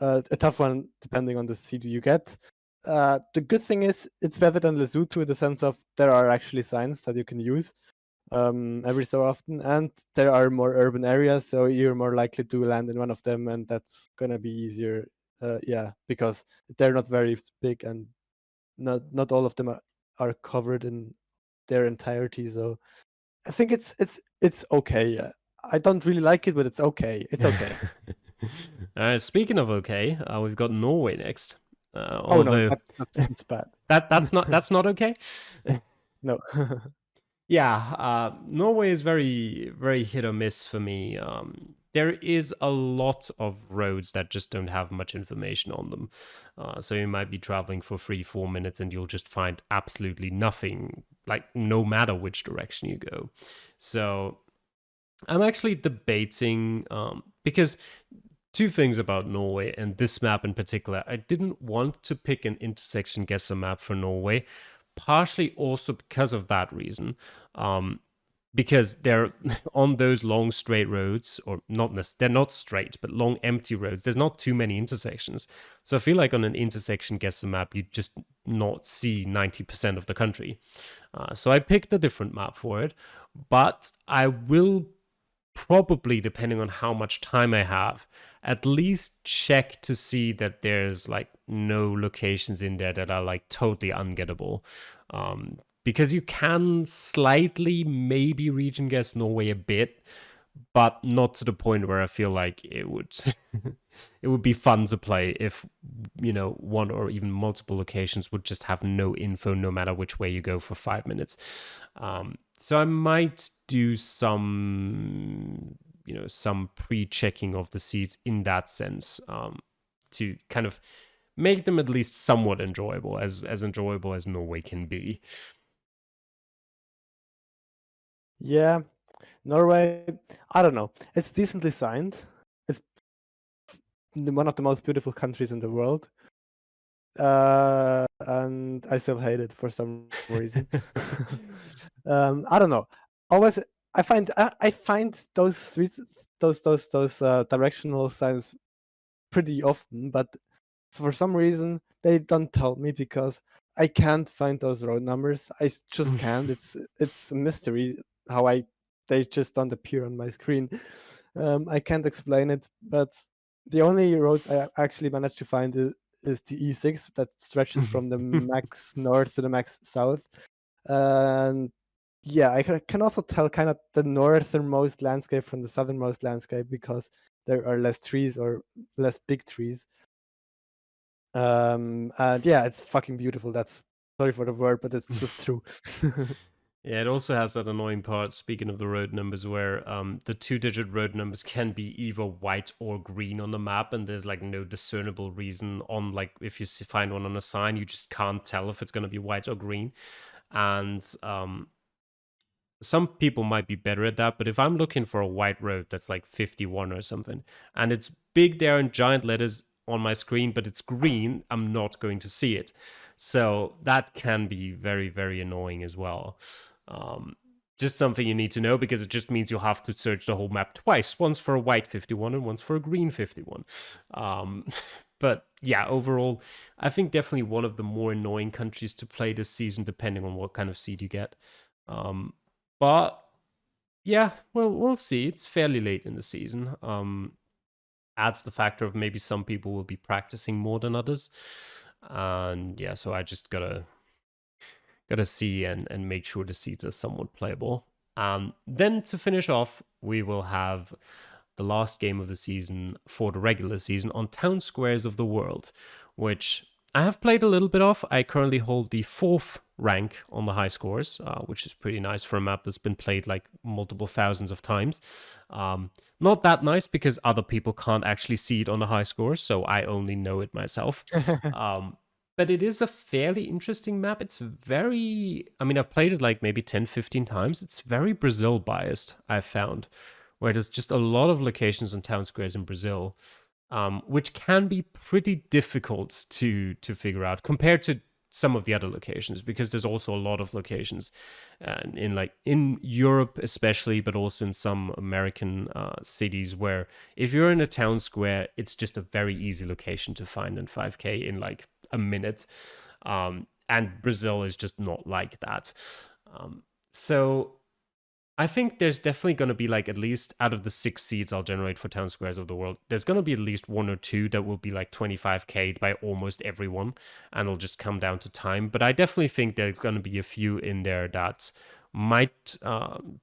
a tough one depending on the seed you get. The good thing is it's better than Lesotho in the sense of there are actually signs that you can use every so often, and there are more urban areas, so you're more likely to land in one of them, and that's gonna be easier. Yeah, because they're not very big, and not all of them are covered in their entirety. So I think it's okay. I don't really like it, but it's okay. It's okay. Speaking of okay, we've got Norway next. Oh no, Although that's bad. that's not okay. No. Yeah, Norway is very, very hit or miss for me. There is a lot of roads that just don't have much information on them. So you might be traveling for 3, 4 minutes and you'll just find absolutely nothing, like no matter which direction you go. So I'm actually debating, because two things about Norway and this map in particular. I didn't want to pick an intersection guesser map for Norway, partially also because of that reason. Because they're on those long straight roads, or not, they're not straight, but long empty roads. There's not too many intersections. So I feel like on an intersection guesser map, you just not see 90% of the country. So I picked a different map for it, but I will probably, depending on how much time I have, at least check to see that there's like no locations in there that are like totally ungettable. Because you can slightly maybe region guess Norway a bit, but not to the point where I feel like it would it would be fun to play if one or even multiple locations would just have no info no matter which way you go for 5 minutes. So I might do some pre-checking of the seeds in that sense, to kind of make them at least somewhat enjoyable, as enjoyable as Norway can be. Yeah, Norway, I don't know. It's decently signed. It's one of the most beautiful countries in the world. And I still hate it for some reason. I don't know. Always, I find those directional signs pretty often, but for some reason they don't tell me because I can't find those road numbers. Just can't. It's a mystery how they just don't appear on my screen. I can't explain it, but the only roads I actually managed to find is the E6 that stretches from the max north to the max south. And yeah, I can also tell kind of the northernmost landscape from the southernmost landscape because there are less trees or less big trees. And yeah, it's fucking beautiful. That's sorry for the word, but it's just true. Yeah, it also has that annoying part, speaking of the road numbers, where the 2-digit road numbers can be either white or green on the map, and there's like no discernible reason on, like, if you find one on a sign, you just can't tell if it's going to be white or green. And some people might be better at that, but if I'm looking for a white road that's like 51 or something, and it's big there in giant letters on my screen, but it's green, I'm not going to see it. So that can be very, very annoying as well. Just something you need to know, because it just means you'll have to search the whole map twice, once for a white 51 and once for a green 51. But yeah, overall, I think definitely one of the more annoying countries to play this season, depending on what kind of seed you get. But yeah, well, we'll see. It's fairly late in the season. Adds the factor of maybe some people will be practicing more than others, and yeah, so I just gotta see and make sure the seeds are somewhat playable. Then to finish off, we will have the last game of the season for the regular season on Town Squares of the World, which I have played a little bit of. I currently hold the 4th rank on the high scores, which is pretty nice for a map that's been played like multiple thousands of times. Not that nice because other people can't actually see it on the high scores, so I only know it myself. but it is a fairly interesting map. It's very, I mean, I've played it like maybe 10, 15 times. It's very Brazil biased, I've found, where there's just a lot of locations and town squares in Brazil, which can be pretty difficult to figure out compared to some of the other locations, because there's also a lot of locations in like in Europe especially, but also in some American cities where if you're in a town square, it's just a very easy location to find in 5K in like a minute. And Brazil is just not like that. So I think there's definitely going to be like at least out of the 6 seeds I'll generate for town squares of the world, there's going to be at least one or two that will be like 25K'd by almost everyone, and it'll just come down to time. But I definitely think there's going to be a few in there that might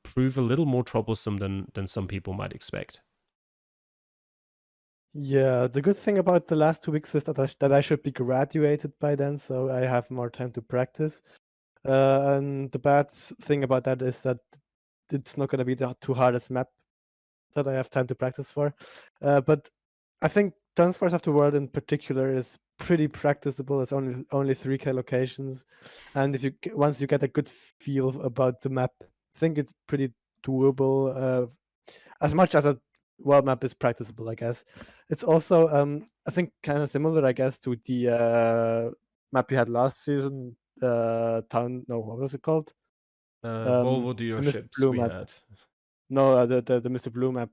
prove a little more troublesome than some people might expect. Yeah, the good thing about the last 2 weeks is that I should be graduated by then, so I have more time to practice. And the bad thing about that is that it's not gonna be the too hardest map that I have time to practice for. But I think Dunsparce of the World in particular is pretty practicable. It's only 3K locations, and if you once you get a good feel about the map, I think it's pretty doable. As much as a world map is practicable, I guess. It's also I think kind of similar, I guess, to the map we had last season. What was it called? Volvo do The your Mr. ships Blue we map. had. No, the Mr. Blue map.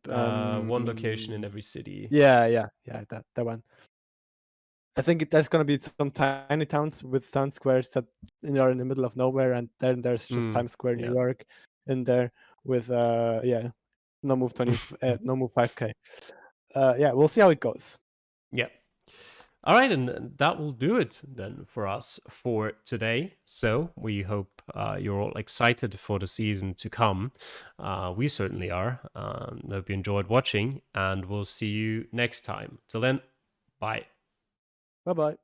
One location in every city. Yeah, that one. I think there's gonna be some tiny towns with town squares that are in the middle of nowhere, and then there's just Times Square, New Yeah. York, in there with no move 5K. Yeah, we'll see how it goes. Yeah. All right, and that will do it then for us for today. So we hope you're all excited for the season to come. We certainly are. Hope you enjoyed watching, and we'll see you next time. Till then, bye. Bye bye.